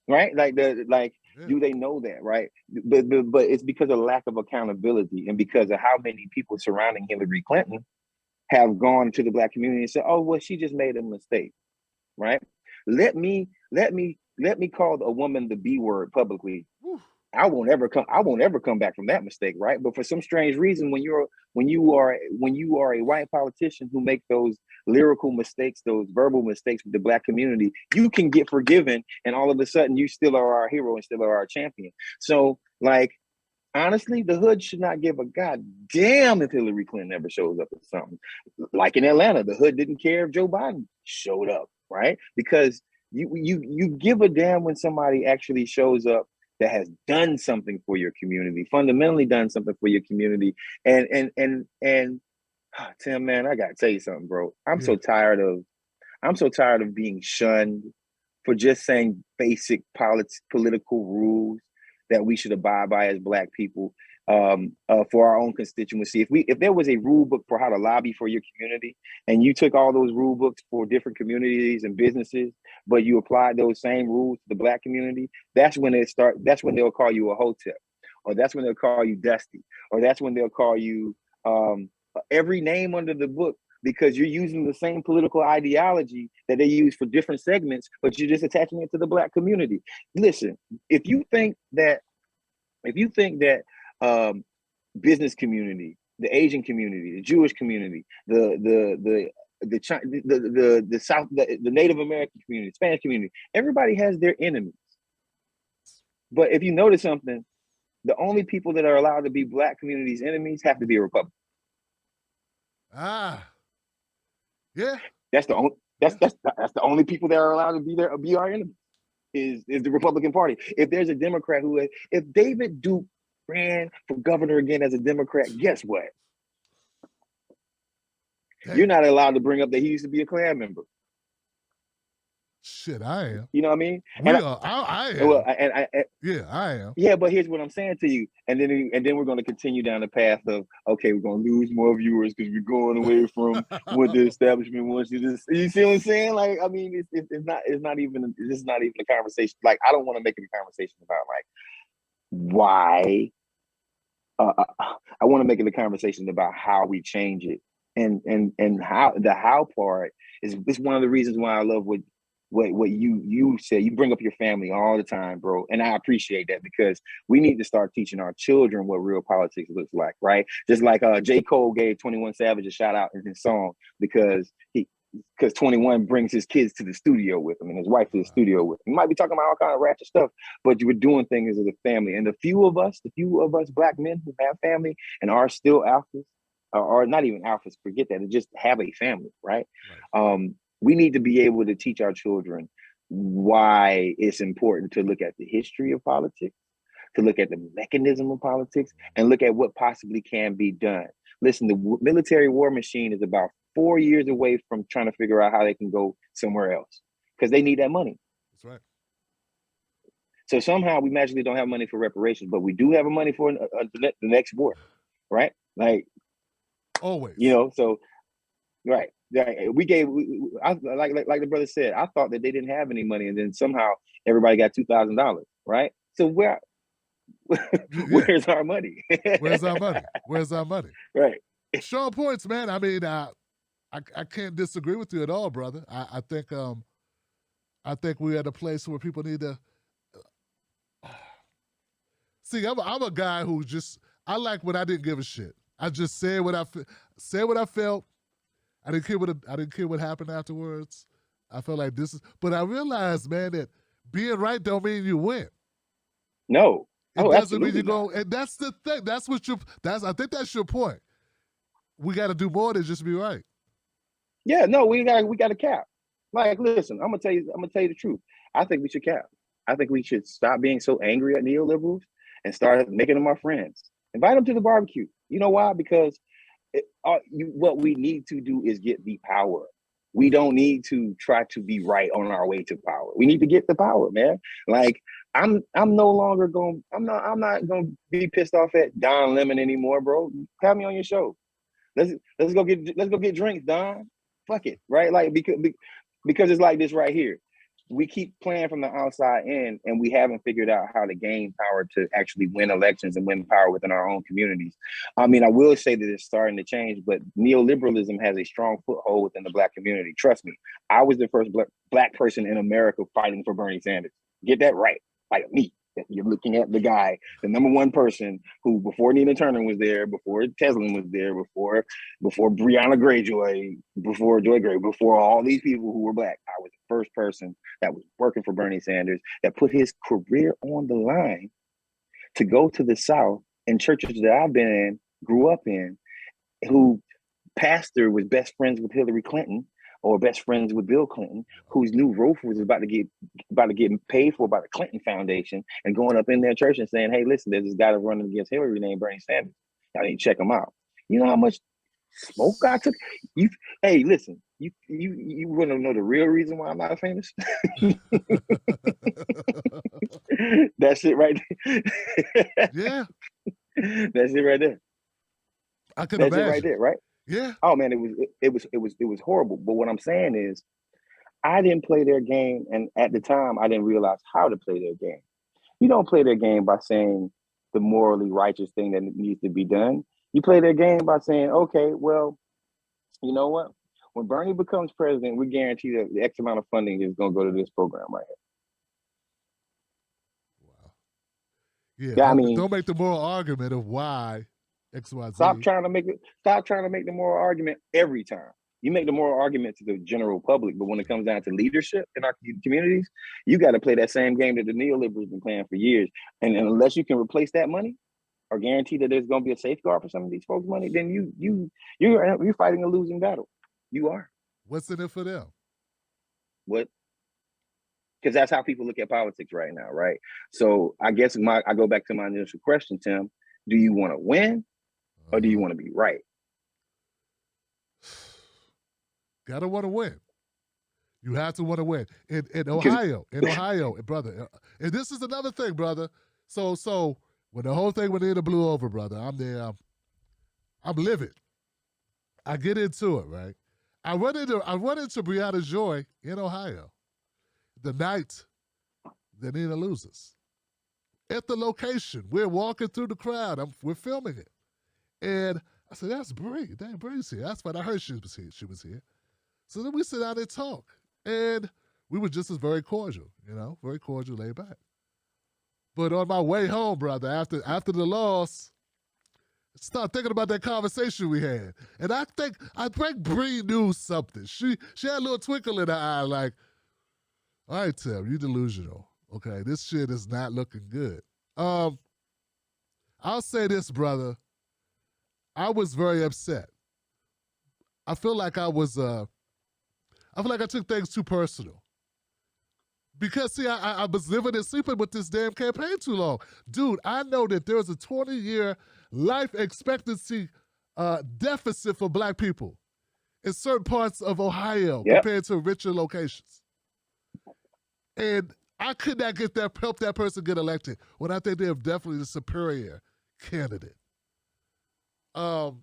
Right? Do they know that, right? But it's because of lack of accountability and because of how many people surrounding Hillary Clinton have gone to the black community and said, "Oh, well, she just made a mistake," right? Let me call a woman the B word publicly. I won't ever come back from that mistake, right? But for some strange reason, when you are a white politician who make those lyrical mistakes, those verbal mistakes with the black community, you can get forgiven, and all of a sudden you still are our hero and still are our champion. So, like, honestly, the hood should not give a goddamn if Hillary Clinton ever shows up at something. Like in Atlanta, the hood didn't care if Joe Biden showed up, right? Because you give a damn when somebody actually shows up that has done something for your community, fundamentally done something for your community. And Tim, man, I gotta tell you something, bro. I'm so tired of being shunned for just saying basic political rules that we should abide by as Black people for our own constituency. If there was a rule book for how to lobby for your community, and you took all those rule books for different communities and businesses, but you applied those same rules to the Black community, that's when they'll call you a hotep, or that's when they'll call you Dusty, or that's when they'll call you every name under the book, because you're using the same political ideology that they use for different segments, but you're just attaching it to the Black community. Listen, if you think that business community, the Asian community, the Jewish community, the South, the Native American community, Spanish community, everybody has their enemies. But if you notice something, the only people that are allowed to be Black communities' enemies have to be a Republican. Yeah. That's the only people that are allowed to be our enemies is the Republican Party. If there's a Democrat if David Duke ran for governor again as a Democrat, guess what? Okay. You're not allowed to bring up that he used to be a Klan member. Shit, I am. You know what I mean? I am. Well, I am. Yeah, but here's what I'm saying to you, and then we're going to continue down the path of, okay, we're going to lose more viewers because we're going away from what the establishment wants you to. You see what I'm saying? Like, I mean, it's not even a conversation. Like, I don't want to make it a conversation about like why. I want to make it a conversation about how we change it, and how the how part is one of the reasons why I love what you said. You bring up your family all the time, bro, and I appreciate that, because we need to start teaching our children what real politics looks like, right? Just like J. Cole gave 21 Savage a shout out in his song, because because 21 brings his kids to the studio with him and his wife to the studio with him. You might be talking about all kind of ratchet stuff, but you were doing things as a family. And the few of us black men who have family and are still alphas, or not even alphas, forget that, and just have a family, right? We need to be able to teach our children why it's important to look at the history of politics, to look at the mechanism of politics, and look at what possibly can be done. Listen, the military war machine is about 4 years away from trying to figure out how they can go somewhere else because they need that money. That's right. So somehow we magically don't have money for reparations, but we do have money for the next war, right? Like always, you know. So right, we gave. Like the brother said, I thought that they didn't have any money, and then somehow everybody got $2,000, right? So where's our money? Where's our money? Where's our money? Right. Strong points, man. I mean, I can't disagree with you at all, brother. I think we're at a place where people need to see. I'm a guy who I like when I didn't give a shit. I just said what I felt. I didn't care what happened afterwards. I felt like but I realized, man, that being right don't mean you win. No. It doesn't mean you go, and that's the thing. I think that's your point. We got to do more than just be right. Yeah, no, we got to cap. Like, listen, I'm gonna tell you the truth. I think we should cap. I think we should stop being so angry at neoliberals and start making them our friends. Invite them to the barbecue. You know why? Because what we need to do is get the power. We don't need to try to be right on our way to power. We need to get the power, man. Like I'm not gonna be pissed off at Don Lemon anymore, bro. Have me on your show. Let's go get drinks, Don. Fuck it, right? Like because it's like this right here. We keep playing from the outside in, and we haven't figured out how to gain power to actually win elections and win power within our own communities. I mean, I will say that it's starting to change, but neoliberalism has a strong foothold within the Black community. Trust me, I was the first Black person in America fighting for Bernie Sanders. Get that right, like me. You're looking at the guy, the number one person who, before Nina Turner was there, before Teslin was there, before Breonna Greyjoy, before Joy Gray, before all these people who were Black, I was the first person that was working for Bernie Sanders, that put his career on the line to go to the South in churches that I've been in, grew up in, who pastor was best friends with Hillary Clinton or best friends with Bill Clinton, whose new roof was about to get paid for by the Clinton Foundation, and going up in their church and saying, "Hey, listen, there's this guy that's running against Hillary named Bernie Sanders. Y'all need to check him out." You know how much smoke I took? Hey, listen, you want to know the real reason why I'm not famous? That's it right there. Yeah. That's it right there. I can imagine. It right there, right? Yeah. Oh man, it was horrible. But what I'm saying is, I didn't play their game, and at the time, I didn't realize how to play their game. You don't play their game by saying the morally righteous thing that needs to be done. You play their game by saying, okay, well, you know what? When Bernie becomes president, we guarantee that the X amount of funding is going to go to this program right here. Wow. Yeah. Don't make the moral argument of why XYZ. Stop trying to make the moral argument every time. You make the moral argument to the general public, but when it comes down to leadership in our communities, you got to play that same game that the neoliberals have been playing for years. And unless you can replace that money or guarantee that there's going to be a safeguard for some of these folks' money, then you're fighting a losing battle. You are. What's in it for them? What? Because that's how people look at politics right now, right? So I guess I go back to my initial question, Tim. Do you want to win? Or do you want to be right? Gotta want to win. You have to want to win. In Ohio, brother. And this is another thing, brother. So when the whole thing went in and blew over, brother, I'm there. I'm livid. I get into it, right? I run into Breonna Joy in Ohio the night that Nina loses. At the location, we're walking through the crowd. We're filming it. And I said, that's Bree. Damn, Bree's here. That's fine. I heard she was here. So then we sit down and talk. And we were just as very cordial, very cordial, laid back. But on my way home, brother, after the loss, start thinking about that conversation we had. And I think Bree knew something. She had a little twinkle in her eye, like, all right, Tim, you delusional. Okay, this shit is not looking good. I'll say this, brother. I was very upset. I feel like I took things too personal. Because, see, I was living and sleeping with this damn campaign too long. Dude, I know that there's a 20-year life expectancy deficit for black people in certain parts of Ohio compared to richer locations. And I could not help that person get elected when I think they're definitely the superior candidate. That's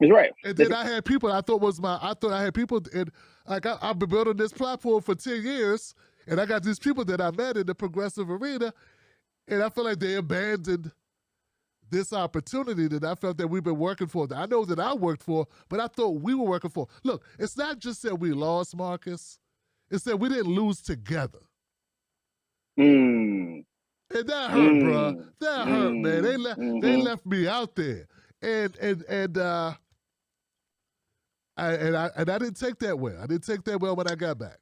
right. And then I had people I had people, and like I've been building this platform for 10 years, and I got these people that I met in the progressive arena, and I feel like they abandoned this opportunity that I felt that we've been working for. I know that I worked for, but I thought we were working for. Look, it's not just that we lost, Marcus. It's that we didn't lose together. And that hurt, bro. That hurt, man. They left me out there. And I didn't take that well. I didn't take that well when I got back.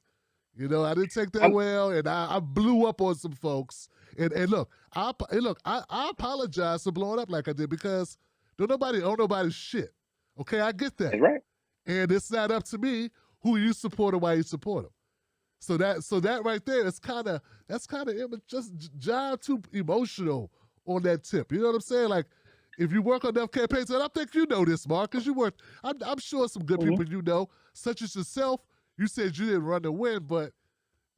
You know, I didn't take that well, and I blew up on some folks. And look, I apologize for blowing up like I did, because don't nobody own nobody's shit. Okay, I get that. That's right. And it's not up to me who you support or why you support them. So that right there is that's kind of just jive too emotional on that tip. You know what I'm saying? Like, if you work on enough campaigns, and I think you know this, Mark, because you worked. I'm sure some good people you know, such as yourself. You said you didn't run to win, but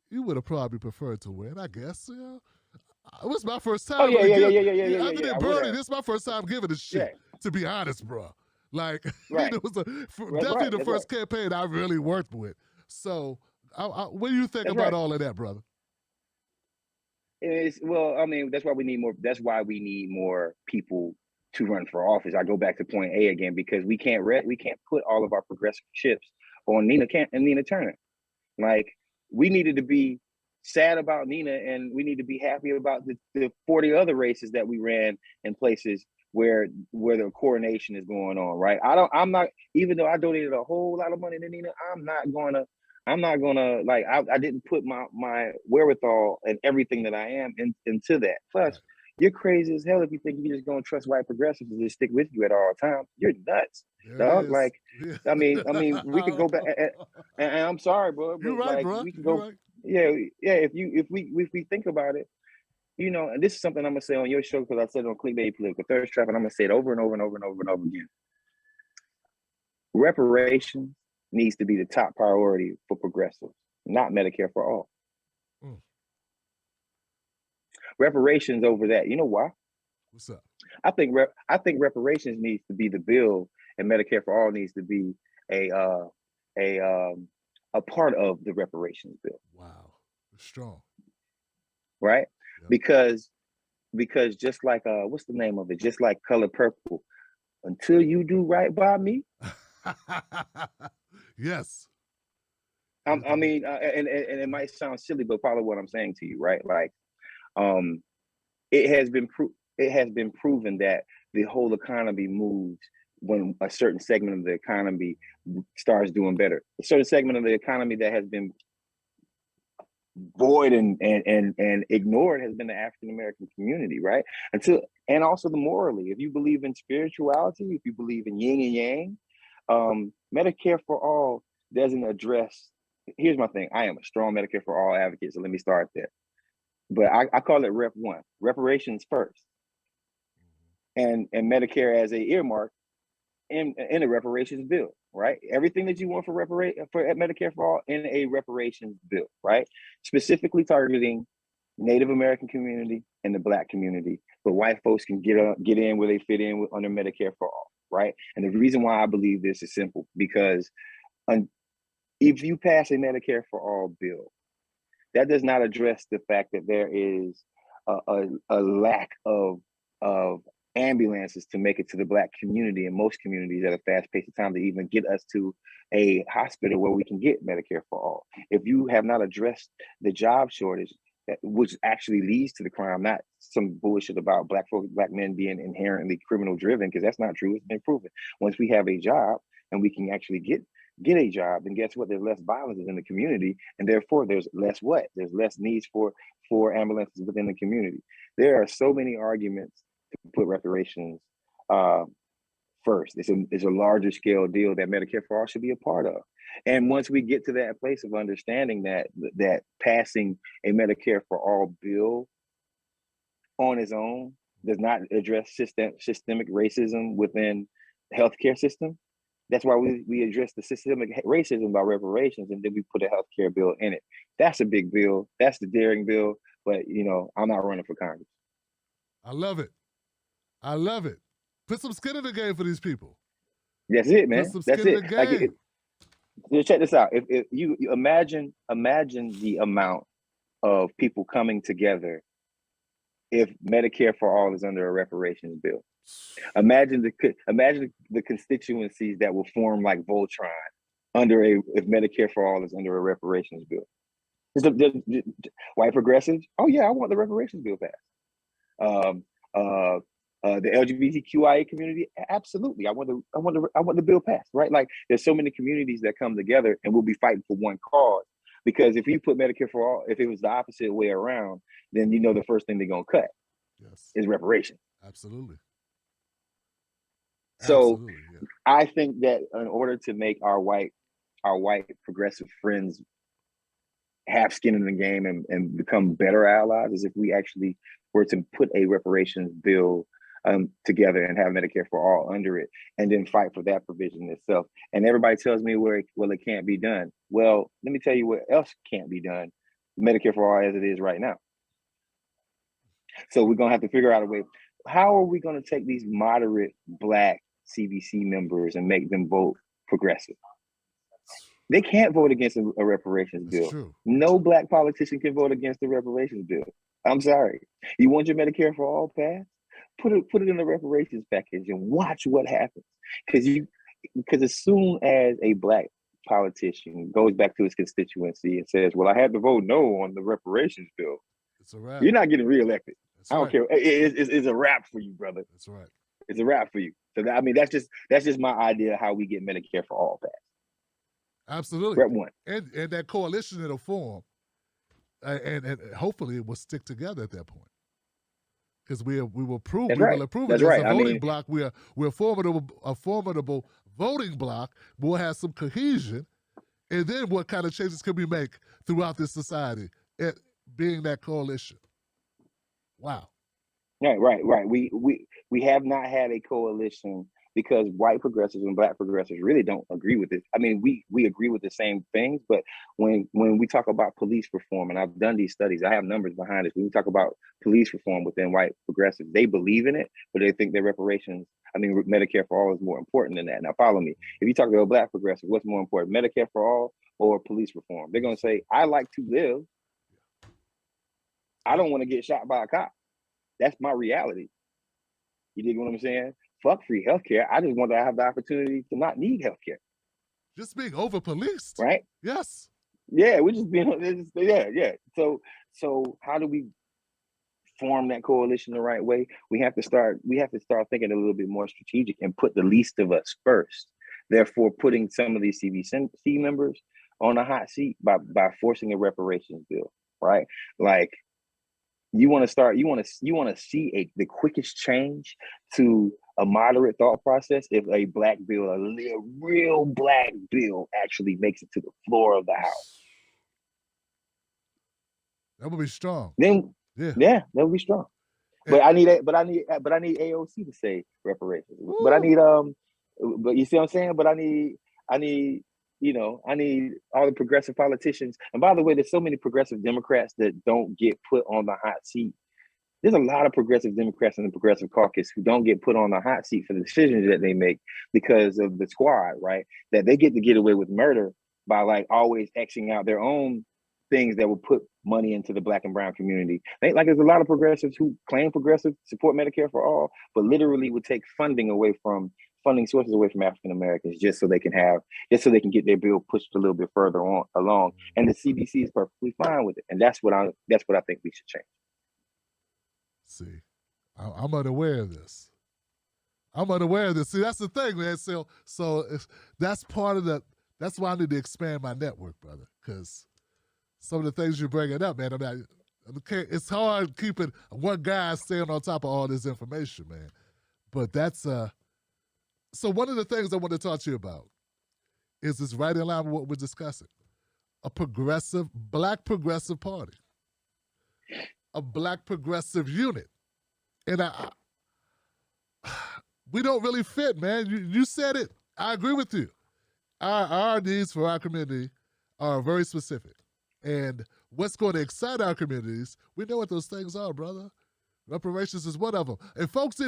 you would have probably preferred to win, I guess. You know? It was my first time. Yeah. Other than Bernie, this is my first time giving a shit, to be honest, bro. Like, it was definitely the first campaign I really worked with. So, what do you think about all of that, brother? Well, I mean, that's why we need more. That's why we need more people to run for office. I go back to point A again, because we can't put all of our progressive chips on Nina Turner. Like, we needed to be sad about Nina, and we need to be happy about the 40 other races that we ran in places where the coronation is going on, right? I'm not, even though I donated a whole lot of money to Nina, I'm not gonna like, I didn't put my wherewithal and everything that I am into that. Plus, you're crazy as hell if you think you're just gonna trust white progressives to just stick with you at all times. You're nuts, dog. Like, I mean, we could go back, and I'm sorry, bro, but you're right, like, bro. we can go, right. Yeah. If we think about it, you know, and this is something I'm gonna say on your show, because I said it on Clickbait Political Thirst Trap, and I'm gonna say it over and over and over and over and over again. Reparations needs to be the top priority for progressives, not Medicare for all. Reparations over that. You know why? What's up? I think reparations needs to be the bill, and Medicare for all needs to be a part of the reparations bill. Wow, it's strong, right? Yep. Because just like what's the name of it? Just like Color Purple. Until you do right by me. Yes. I mean, and it might sound silly, but follow what I'm saying to you, right? Like, it has been proven that the whole economy moves when a certain segment of the economy starts doing better. A certain segment of the economy that has been void and ignored has been the African American community, right? And also the morally. If you believe in spirituality, if you believe in yin and yang, Medicare for all doesn't address. Here's my thing. I am a strong Medicare for all advocate, so let me start there. But I call it Rep 1, reparations first, and Medicare as a earmark in a reparations bill, right? Everything that you want for Medicare for all in a reparations bill, right? Specifically targeting Native American community and the Black community, but white folks can get in where they fit in under Medicare for all, right? And the reason why I believe this is simple, because if you pass a Medicare for all bill, that does not address the fact that there is a lack of ambulances to make it to the Black community in most communities at a fast pace of time to even get us to a hospital where we can get Medicare for all. If you have not addressed the job shortage, which actually leads to the crime, not some bullshit about black men being inherently criminal driven, because that's not true. It's been proven. Once we have a job and we can actually get a job, then guess what? There's less violence in the community, and therefore there's less what? There's less needs for ambulances within the community. There are so many arguments to put reparations first. It's a larger scale deal that Medicare for All should be a part of. And once we get to that place of understanding that passing a Medicare for All bill on its own does not address systemic racism within the healthcare system, that's why we address the systemic racism by reparations, and then we put a healthcare bill in it. That's a big bill. That's the daring bill. But I'm not running for Congress. I love it. I love it. Put some skin in the game for these people. That's it, man. Put some That's skin it. in the game. Check this out. If you imagine the amount of people coming together if Medicare for All is under a reparations bill. Imagine the constituencies that will form like Voltron if Medicare for All is under a reparations bill. White progressives, oh yeah, I want the reparations bill passed. The LGBTQIA community, absolutely. I want the bill passed, right? Like there's so many communities that come together and we'll be fighting for one cause. Because if you put Medicare for All, if it was the opposite way around, then the first thing they're gonna cut is reparations. Absolutely. So I think that in order to make our white progressive friends have skin in the game and become better allies, is if we actually were to put a reparations bill together and have Medicare for All under it, and then fight for that provision itself. And everybody tells me it can't be done. Well, let me tell you what else can't be done. Medicare for All as it is right now. So we're gonna have to figure out a way. How are we gonna take these moderate Black CBC members and make them vote progressive? They can't vote against a reparations bill. True. No Black politician can vote against the reparations bill. I'm sorry. You want your Medicare for All passed? Put it in the reparations package and watch what happens. Because as soon as a Black politician goes back to his constituency and says, "Well, I had to vote no on the reparations bill," it's a wrap. You're not getting reelected. That's I don't care. It's a wrap for you, brother. That's right. It's a wrap for you. So that's just my idea of how we get Medicare for All passed. Absolutely. Rep one. And that coalition that'll form, and hopefully it will stick together at that point. Because we will prove That's we right. will improve That's it as right. a voting block. We're a formidable voting block. We'll have some cohesion, and then what kind of changes can we make throughout this society? Being that coalition. Wow. Right. We have not had a coalition because white progressives and Black progressives really don't agree with it. I mean, we agree with the same things, but when we talk about police reform, and I've done these studies, I have numbers behind it. When we talk about police reform within white progressives, they believe in it, but they think that Medicare for All is more important than that. Now, follow me. If you talk to a Black progressive, what's more important, Medicare for All or police reform? They're going to say, I like to live. I don't want to get shot by a cop. That's my reality. You dig what I'm saying? Fuck free healthcare. I just want to have the opportunity to not need healthcare. Just being over policed. Right? Yes. Yeah, we're just being yeah. So how do we form that coalition the right way? We have to start thinking a little bit more strategic and put the least of us first. Therefore, putting some of these CBC members on a hot seat by forcing a reparations bill, right? Like you want to see the quickest change to a moderate thought process if a Black bill, a real Black bill, actually makes it to the floor of the House. That would be strong. Then that would be strong. But I need AOC to say reparations. Woo. But I need but you see what I'm saying? But I need all the progressive politicians. And by the way, there's so many progressive Democrats that don't get put on the hot seat. There's a lot of progressive Democrats in the progressive caucus who don't get put on the hot seat for the decisions that they make because of the squad, right? That they get away with murder by like always Xing out their own things that will put money into the Black and brown community. Like there's a lot of progressives who claim progressive, support Medicare for All, but literally would take funding away from funding sources away from African Americans just so they can get their bill pushed a little bit further along. And the CBC is perfectly fine with it. And that's what I think we should change. See, I'm unaware of this. See, that's the thing, man. So that's part of that's why I need to expand my network, brother. Because some of the things you're bringing up, man, it's hard keeping one guy staying on top of all this information, man. But that's so one of the things I want to talk to you about is this right in line with what we're discussing. A black progressive party. A black progressive unit. And we don't really fit, man. You said it. I agree with you. Our needs for our community are very specific. And what's going to excite our communities, we know what those things are, brother. Reparations is one of them. If folks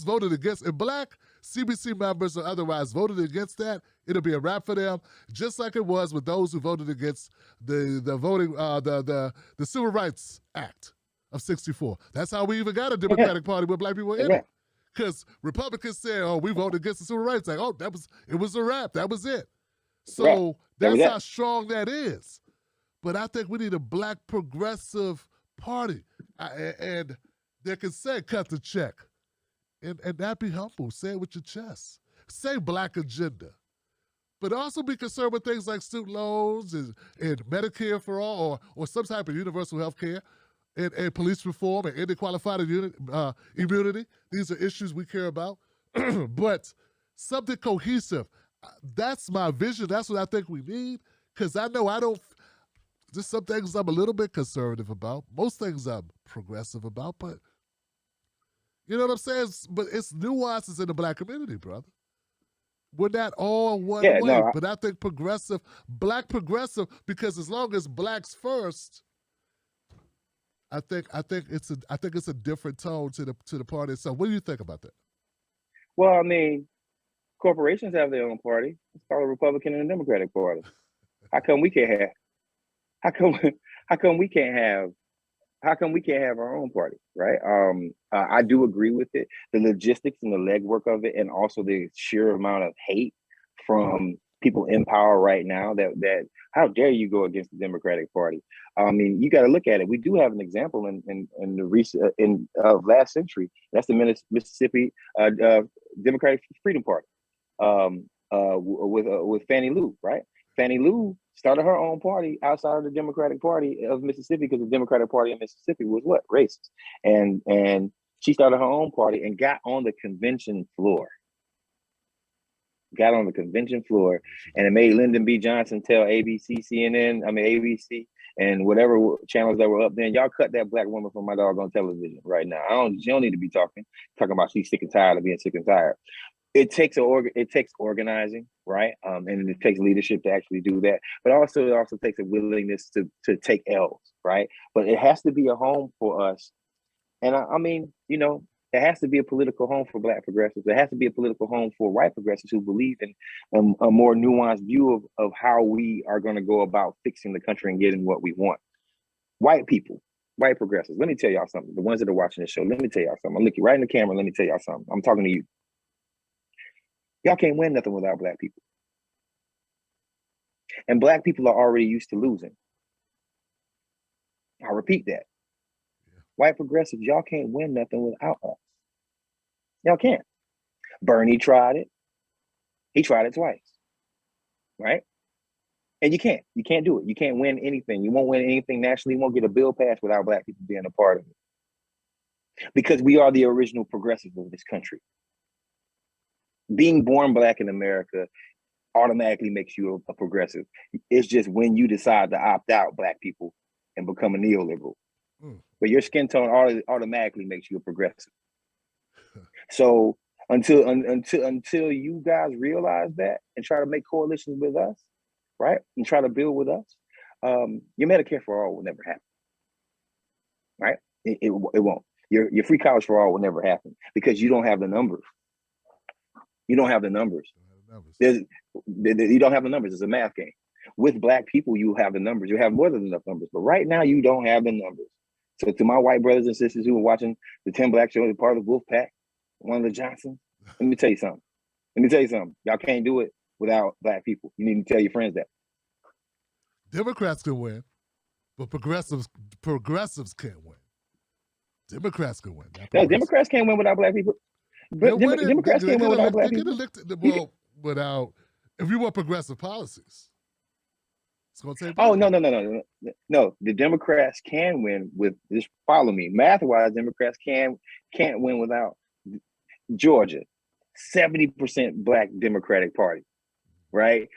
voted against, if black CBC members or otherwise voted against that, it'll be a wrap for them, just like it was with those who voted against the Civil Rights Act of '64. That's how we even got a Democratic Party with black people in it. Because Republicans said, "Oh, we voted against the Civil Rights Act." Oh, it was a wrap. That was it. So that's how strong that is. But I think we need a black progressive party, and they can say, "Cut the check," and not be humble. Say it with your chest. Say black agenda, but also be concerned with things like student loans and Medicare for all, or some type of universal health care. And police reform and ending qualified immunity. These are issues we care about. But something cohesive. That's my vision. That's what I think we need. Because I know there's some things I'm a little bit conservative about. Most things I'm progressive about. But you know what I'm saying? But it's nuances in the black community, brother. We're not all one way. But I think black progressive, because as long as black's first, I think it's a different tone to the party. So what do you think about that? Well, I mean, corporations have their own party. It's called a Republican and a Democratic Party. How come we can't have our own party, right? I do agree with it. The logistics and the legwork of it, and also the sheer amount of hate from people in power right now that how dare you go against the Democratic Party? I mean, you got to look at it. We do have an example in the recent of last century. That's the Mississippi Democratic Freedom Party with Fannie Lou, right? Fannie Lou started her own party outside of the Democratic Party of Mississippi because the Democratic Party in Mississippi was what? Racist. And she started her own party and got on the convention floor. And it made Lyndon B Johnson tell ABC, ABC, and whatever channels that were up then, y'all cut that black woman from my doggone television right now. She don't need to be talking about she's sick and tired of being sick and tired. It takes organizing, right? And it takes leadership to actually do that. But it also takes a willingness to take L's, right? But it has to be a home for us. And I mean, there has to be a political home for black progressives. There has to be a political home for white progressives who believe in a more nuanced view of how we are going to go about fixing the country and getting what we want. White people, white progressives, let me tell y'all something. The ones that are watching this show, let me tell y'all something. I'm looking right in the camera. Let me tell y'all something. I'm talking to you. Y'all can't win nothing without black people. And black people are already used to losing. I'll repeat that. White progressives, y'all can't win nothing without us. Y'all can't. Bernie tried it. He tried it twice, right? And you can't do it. You can't win anything. You won't win anything nationally. You won't get a bill passed without black people being a part of it. Because we are the original progressives of this country. Being born black in America automatically makes you a progressive. It's just when you decide to opt out, black people, and become a neoliberal. But your skin tone automatically makes you a progressive. So until you guys realize that and try to make coalitions with us, right, and try to build with us, your Medicare for all will never happen, right? It won't. Your free college for all will never happen because you don't have the numbers. You don't have the numbers. You don't have the numbers. It's a math game. With black people, you have the numbers. You have more than enough numbers. But right now, you don't have the numbers. So to my white brothers and sisters who are watching the 10 Black Show, part of the Wolf Pack, one of the Johnsons, let me tell you something. Let me tell you something. Y'all can't do it without black people. You need to tell your friends that. Democrats can win, but progressives can't win. Democrats can win. No, Democrats can't win without black people. But Democrats can't win without black people. Well, without, if you want progressive policies, it's going to take. Oh, no. The Democrats can win with, just follow me. Math-wise, Democrats can't win without Georgia, 70% black Democratic Party, right?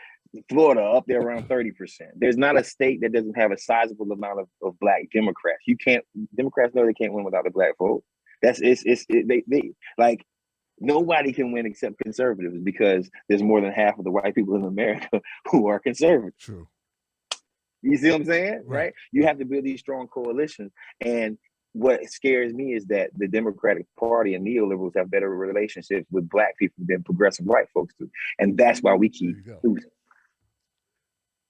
Florida up there around 30%. There's not a state that doesn't have a sizable amount of black Democrats. Democrats know they can't win without the black vote. They like nobody can win except conservatives, because there's more than half of the white people in America who are conservative. True. You see what I'm saying? Right? You have to build these strong coalitions. And what scares me is that the Democratic Party and neoliberals have better relationships with black people than progressive white folks do. And that's why we keep losing.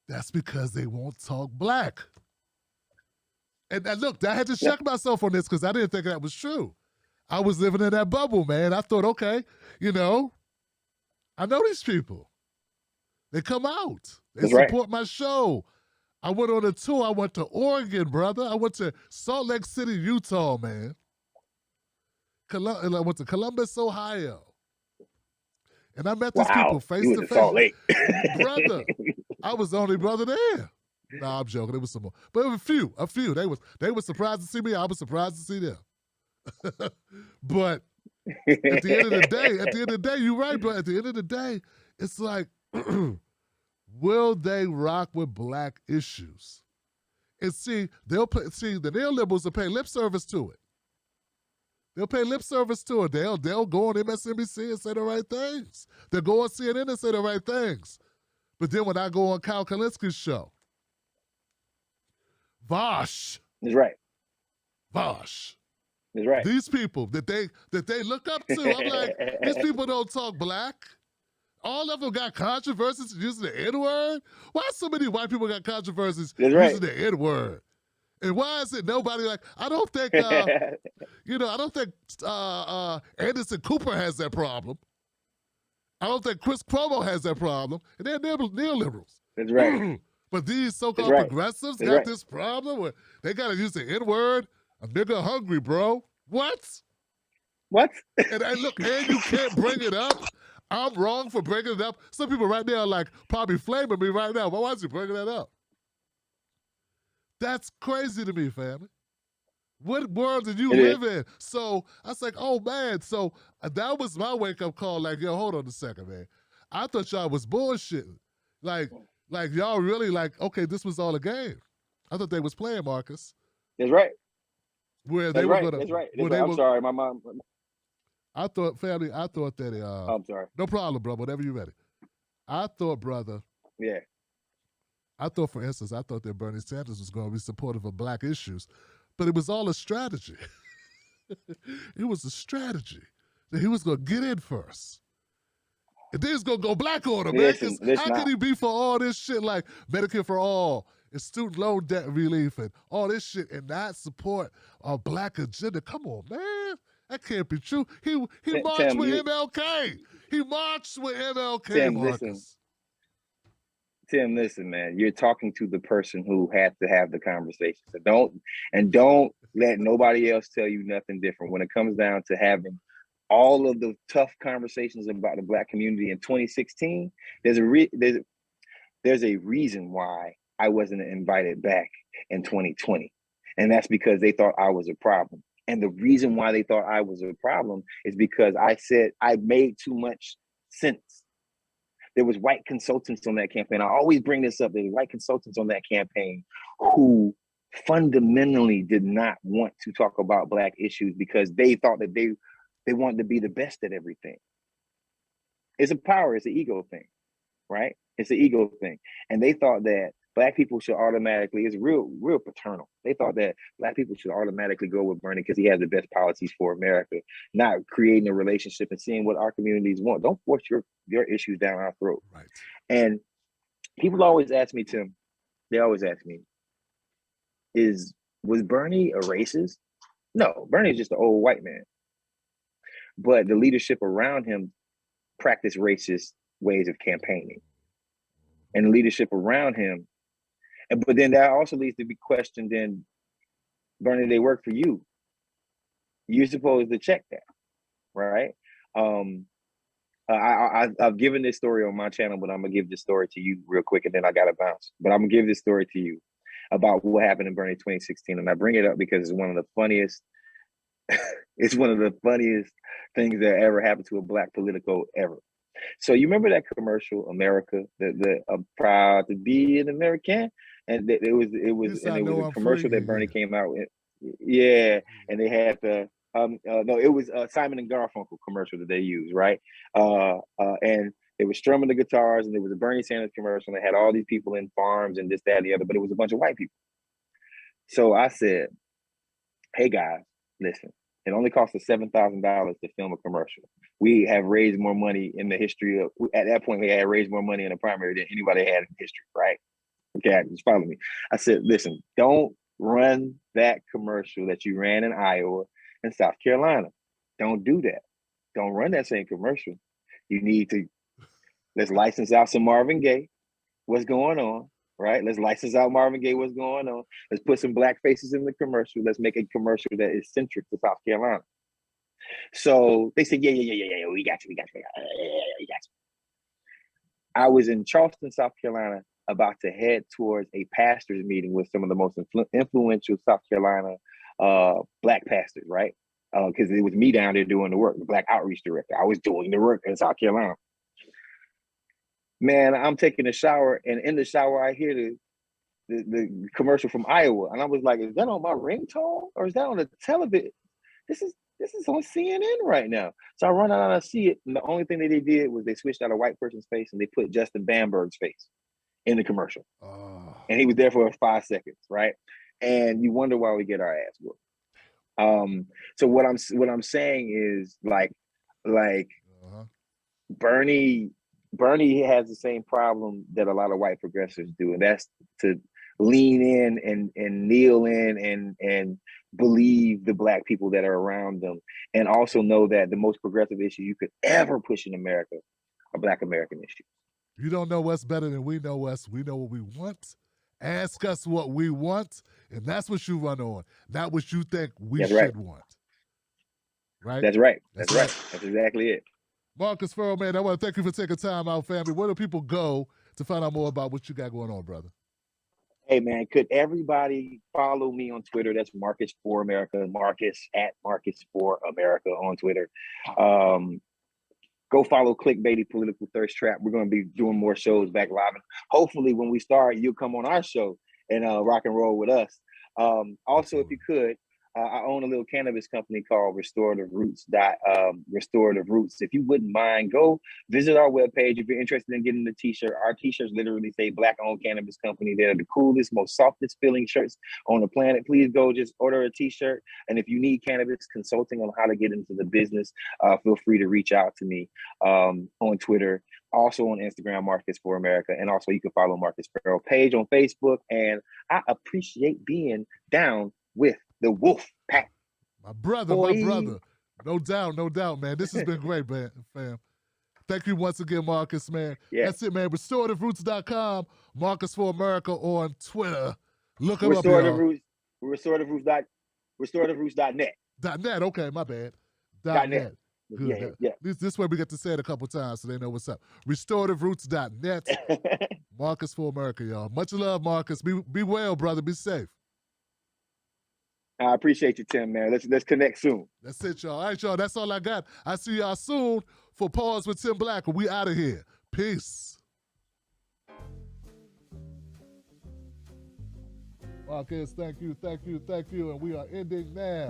That's because they won't talk black. And look, I had to check myself on this because I didn't think that was true. I was living in that bubble, man. I thought, okay, I know these people. They come out. They support my show. I went on a tour. I went to Oregon, brother. I went to Salt Lake City, Utah, man. I went to Columbus, Ohio. And I met these people face to face. Salt Lake. Brother, I was the only brother there. Nah, I'm joking. There was some more. But a few. They were surprised to see me. I was surprised to see them. But at the end of the day, you're right, bro. At the end of the day, it's like, will they rock with black issues? And see, the neoliberals will pay lip service to it. They'll pay lip service to it. They'll go on MSNBC and say the right things. They'll go on CNN and say the right things. But then when I go on Kyle Kalinski's show, Vosh. That's right. Vosh. That's right. These people that they look up to, I'm like, these people don't talk black. All of them got controversies using the N-word. Why so many white people got controversies using the N-word? And why is it nobody like? I don't think Anderson Cooper has that problem. I don't think Chris Cuomo has that problem. And they're neoliberals. That's right. But these so-called progressives got this problem where they got to use the N-word. A nigga hungry, bro. What? And look, and you can't bring it up. I'm wrong for bringing it up. Some people right now are like probably flaming me right now. Why is he bringing that up? That's crazy to me, family. What world did you live in? So I was like, oh, man. So that was my wake-up call. Like, yo, hold on a second, man. I thought y'all was bullshitting. Like y'all really okay, this was all a game. I thought they was playing, Marcus. That's right. Where they were going to... That's right. I'm sorry, my mom... I thought that... I'm sorry. No problem, bro. Whenever you're ready. I thought, brother... Yeah. For instance, that Bernie Sanders was going to be supportive of black issues, but it was all a strategy. It was a strategy that he was going to get in first. And then he's going to go black on him, man. How can he be for all this shit like Medicare for all and student loan debt relief and all this shit and not support a black agenda? Come on, man. That can't be true. He marched with MLK. He marched with MLK, Marcus. Tim, listen, man, you're talking to the person who had to have the conversation. So don't let nobody else tell you nothing different. When it comes down to having all of the tough conversations about the black community in 2016, there's a reason why I wasn't invited back in 2020. And that's because they thought I was a problem. And the reason why they thought I was a problem is because I said I made too much sense. There was white consultants on that campaign. I always bring this up. There were white consultants on that campaign who fundamentally did not want to talk about black issues because they thought that they wanted to be the best at everything. It's a power, it's an ego thing, right? It's an ego thing. And they thought that black people should automatically, it's real paternal. They thought that black people should automatically go with Bernie because he has the best policies for America, not creating a relationship and seeing what our communities want. Don't force your issues down our throat. Right. And people always ask me, Tim, they always ask me, was Bernie a racist? No, Bernie is just an old white man. But the leadership around him practice racist ways of campaigning, and the leadership around him. But then that also leads to be questioned. Then, Bernie, they work for you. You're supposed to check that, right? I've given this story on my channel, but I'm gonna give this story to you real quick, and then I gotta bounce. But I'm gonna give this story to you about what happened in Bernie 2016, and I bring it up because it's one of the funniest. It's one of the funniest things that ever happened to a Black politico ever. So you remember that commercial, America, the I'm proud to be an American, and it was a commercial that Bernie came out with. Yeah, and they had the no, it was Simon and Garfunkel commercial that they used, right? And they were strumming the guitars, and there was a Bernie Sanders commercial, and they had all these people in farms and this, that, and the other, but it was a bunch of white people. So I said, hey guys, listen, it only cost us $7,000 to film a commercial. We have raised more money in the history of, at that point, we had raised more money in a primary than anybody had in history, right? Okay, just follow me. I said, listen, don't run that commercial that you ran in Iowa and South Carolina. Don't do that. Don't run that same commercial. You need to, let's license out some Marvin Gaye. What's going on? Right? Let's license out Marvin Gaye. What's going on? Let's put some Black faces in the commercial. Let's make a commercial that is centric to South Carolina. So they said, yeah, we got you. I was in Charleston, South Carolina, about to head towards a pastors meeting with some of the most influential South Carolina Black pastors, right? Because it was me down there doing the work, the Black outreach director. I was doing the work in South Carolina. Man, I'm taking a shower, and in the shower, I hear the commercial from Iowa, and I was like, "Is that on my ringtone, or is that on the television? This is on CNN right now." So I run out and I see it, and the only thing that they did was they switched out a white person's face and they put Justin Bamberg's face in the commercial, and he was there for 5 seconds, right? And you wonder why we get our ass whooped. So what I'm saying is like Bernie has the same problem that a lot of white progressives do, and that's to lean in and kneel in and believe the Black people that are around them, and also know that the most progressive issue you could ever push in America are Black American issues. You don't know what's better than we know us. We know what we want. Ask us what we want, and that's what you run on, not what you think we should want. Right? That's right. That's right. That's exactly it. Marcus Ferrell, man, I want to thank you for taking time out, family. Where do people go to find out more about what you got going on, brother? Hey, man, could everybody follow me on Twitter? That's Marcus for America, Marcus for America on Twitter. Go follow Clickbaity Political Thirst Trap. We're going to be doing more shows back live. And hopefully when we start, you'll come on our show and rock and roll with us. Also, if you could, I own a little cannabis company called Restorative Roots. Restorative Roots. If you wouldn't mind, go visit our webpage if you're interested in getting the t-shirt. Our t-shirts literally say Black-owned cannabis company. They're the coolest, most softest feeling shirts on the planet. Please go just order a t-shirt. And if you need cannabis consulting on how to get into the business, feel free to reach out to me on Twitter, also on Instagram, Marcus for America. And also you can follow Marcus Ferrell page on Facebook. And I appreciate being down with the Wolf Pack. My brother. No doubt, man. This has been great, man, fam. Thank you once again, Marcus, man. Yeah. That's it, man. RestorativeRoots.com, Marcus for America on Twitter. Look him up, y'all. RestorativeRoots.net. .net, okay, my bad. .net. Good. Yeah. This way we get to say it a couple times so they know what's up. RestorativeRoots.net. Marcus for America, y'all. Much love, Marcus. Be well, brother. Be safe. I appreciate you, Tim, man. Let's connect soon. That's it, y'all. All right, y'all. That's all I got. I see y'all soon for Pause with Tim Black. We out of here. Peace. Marcus, thank you. And we are ending now.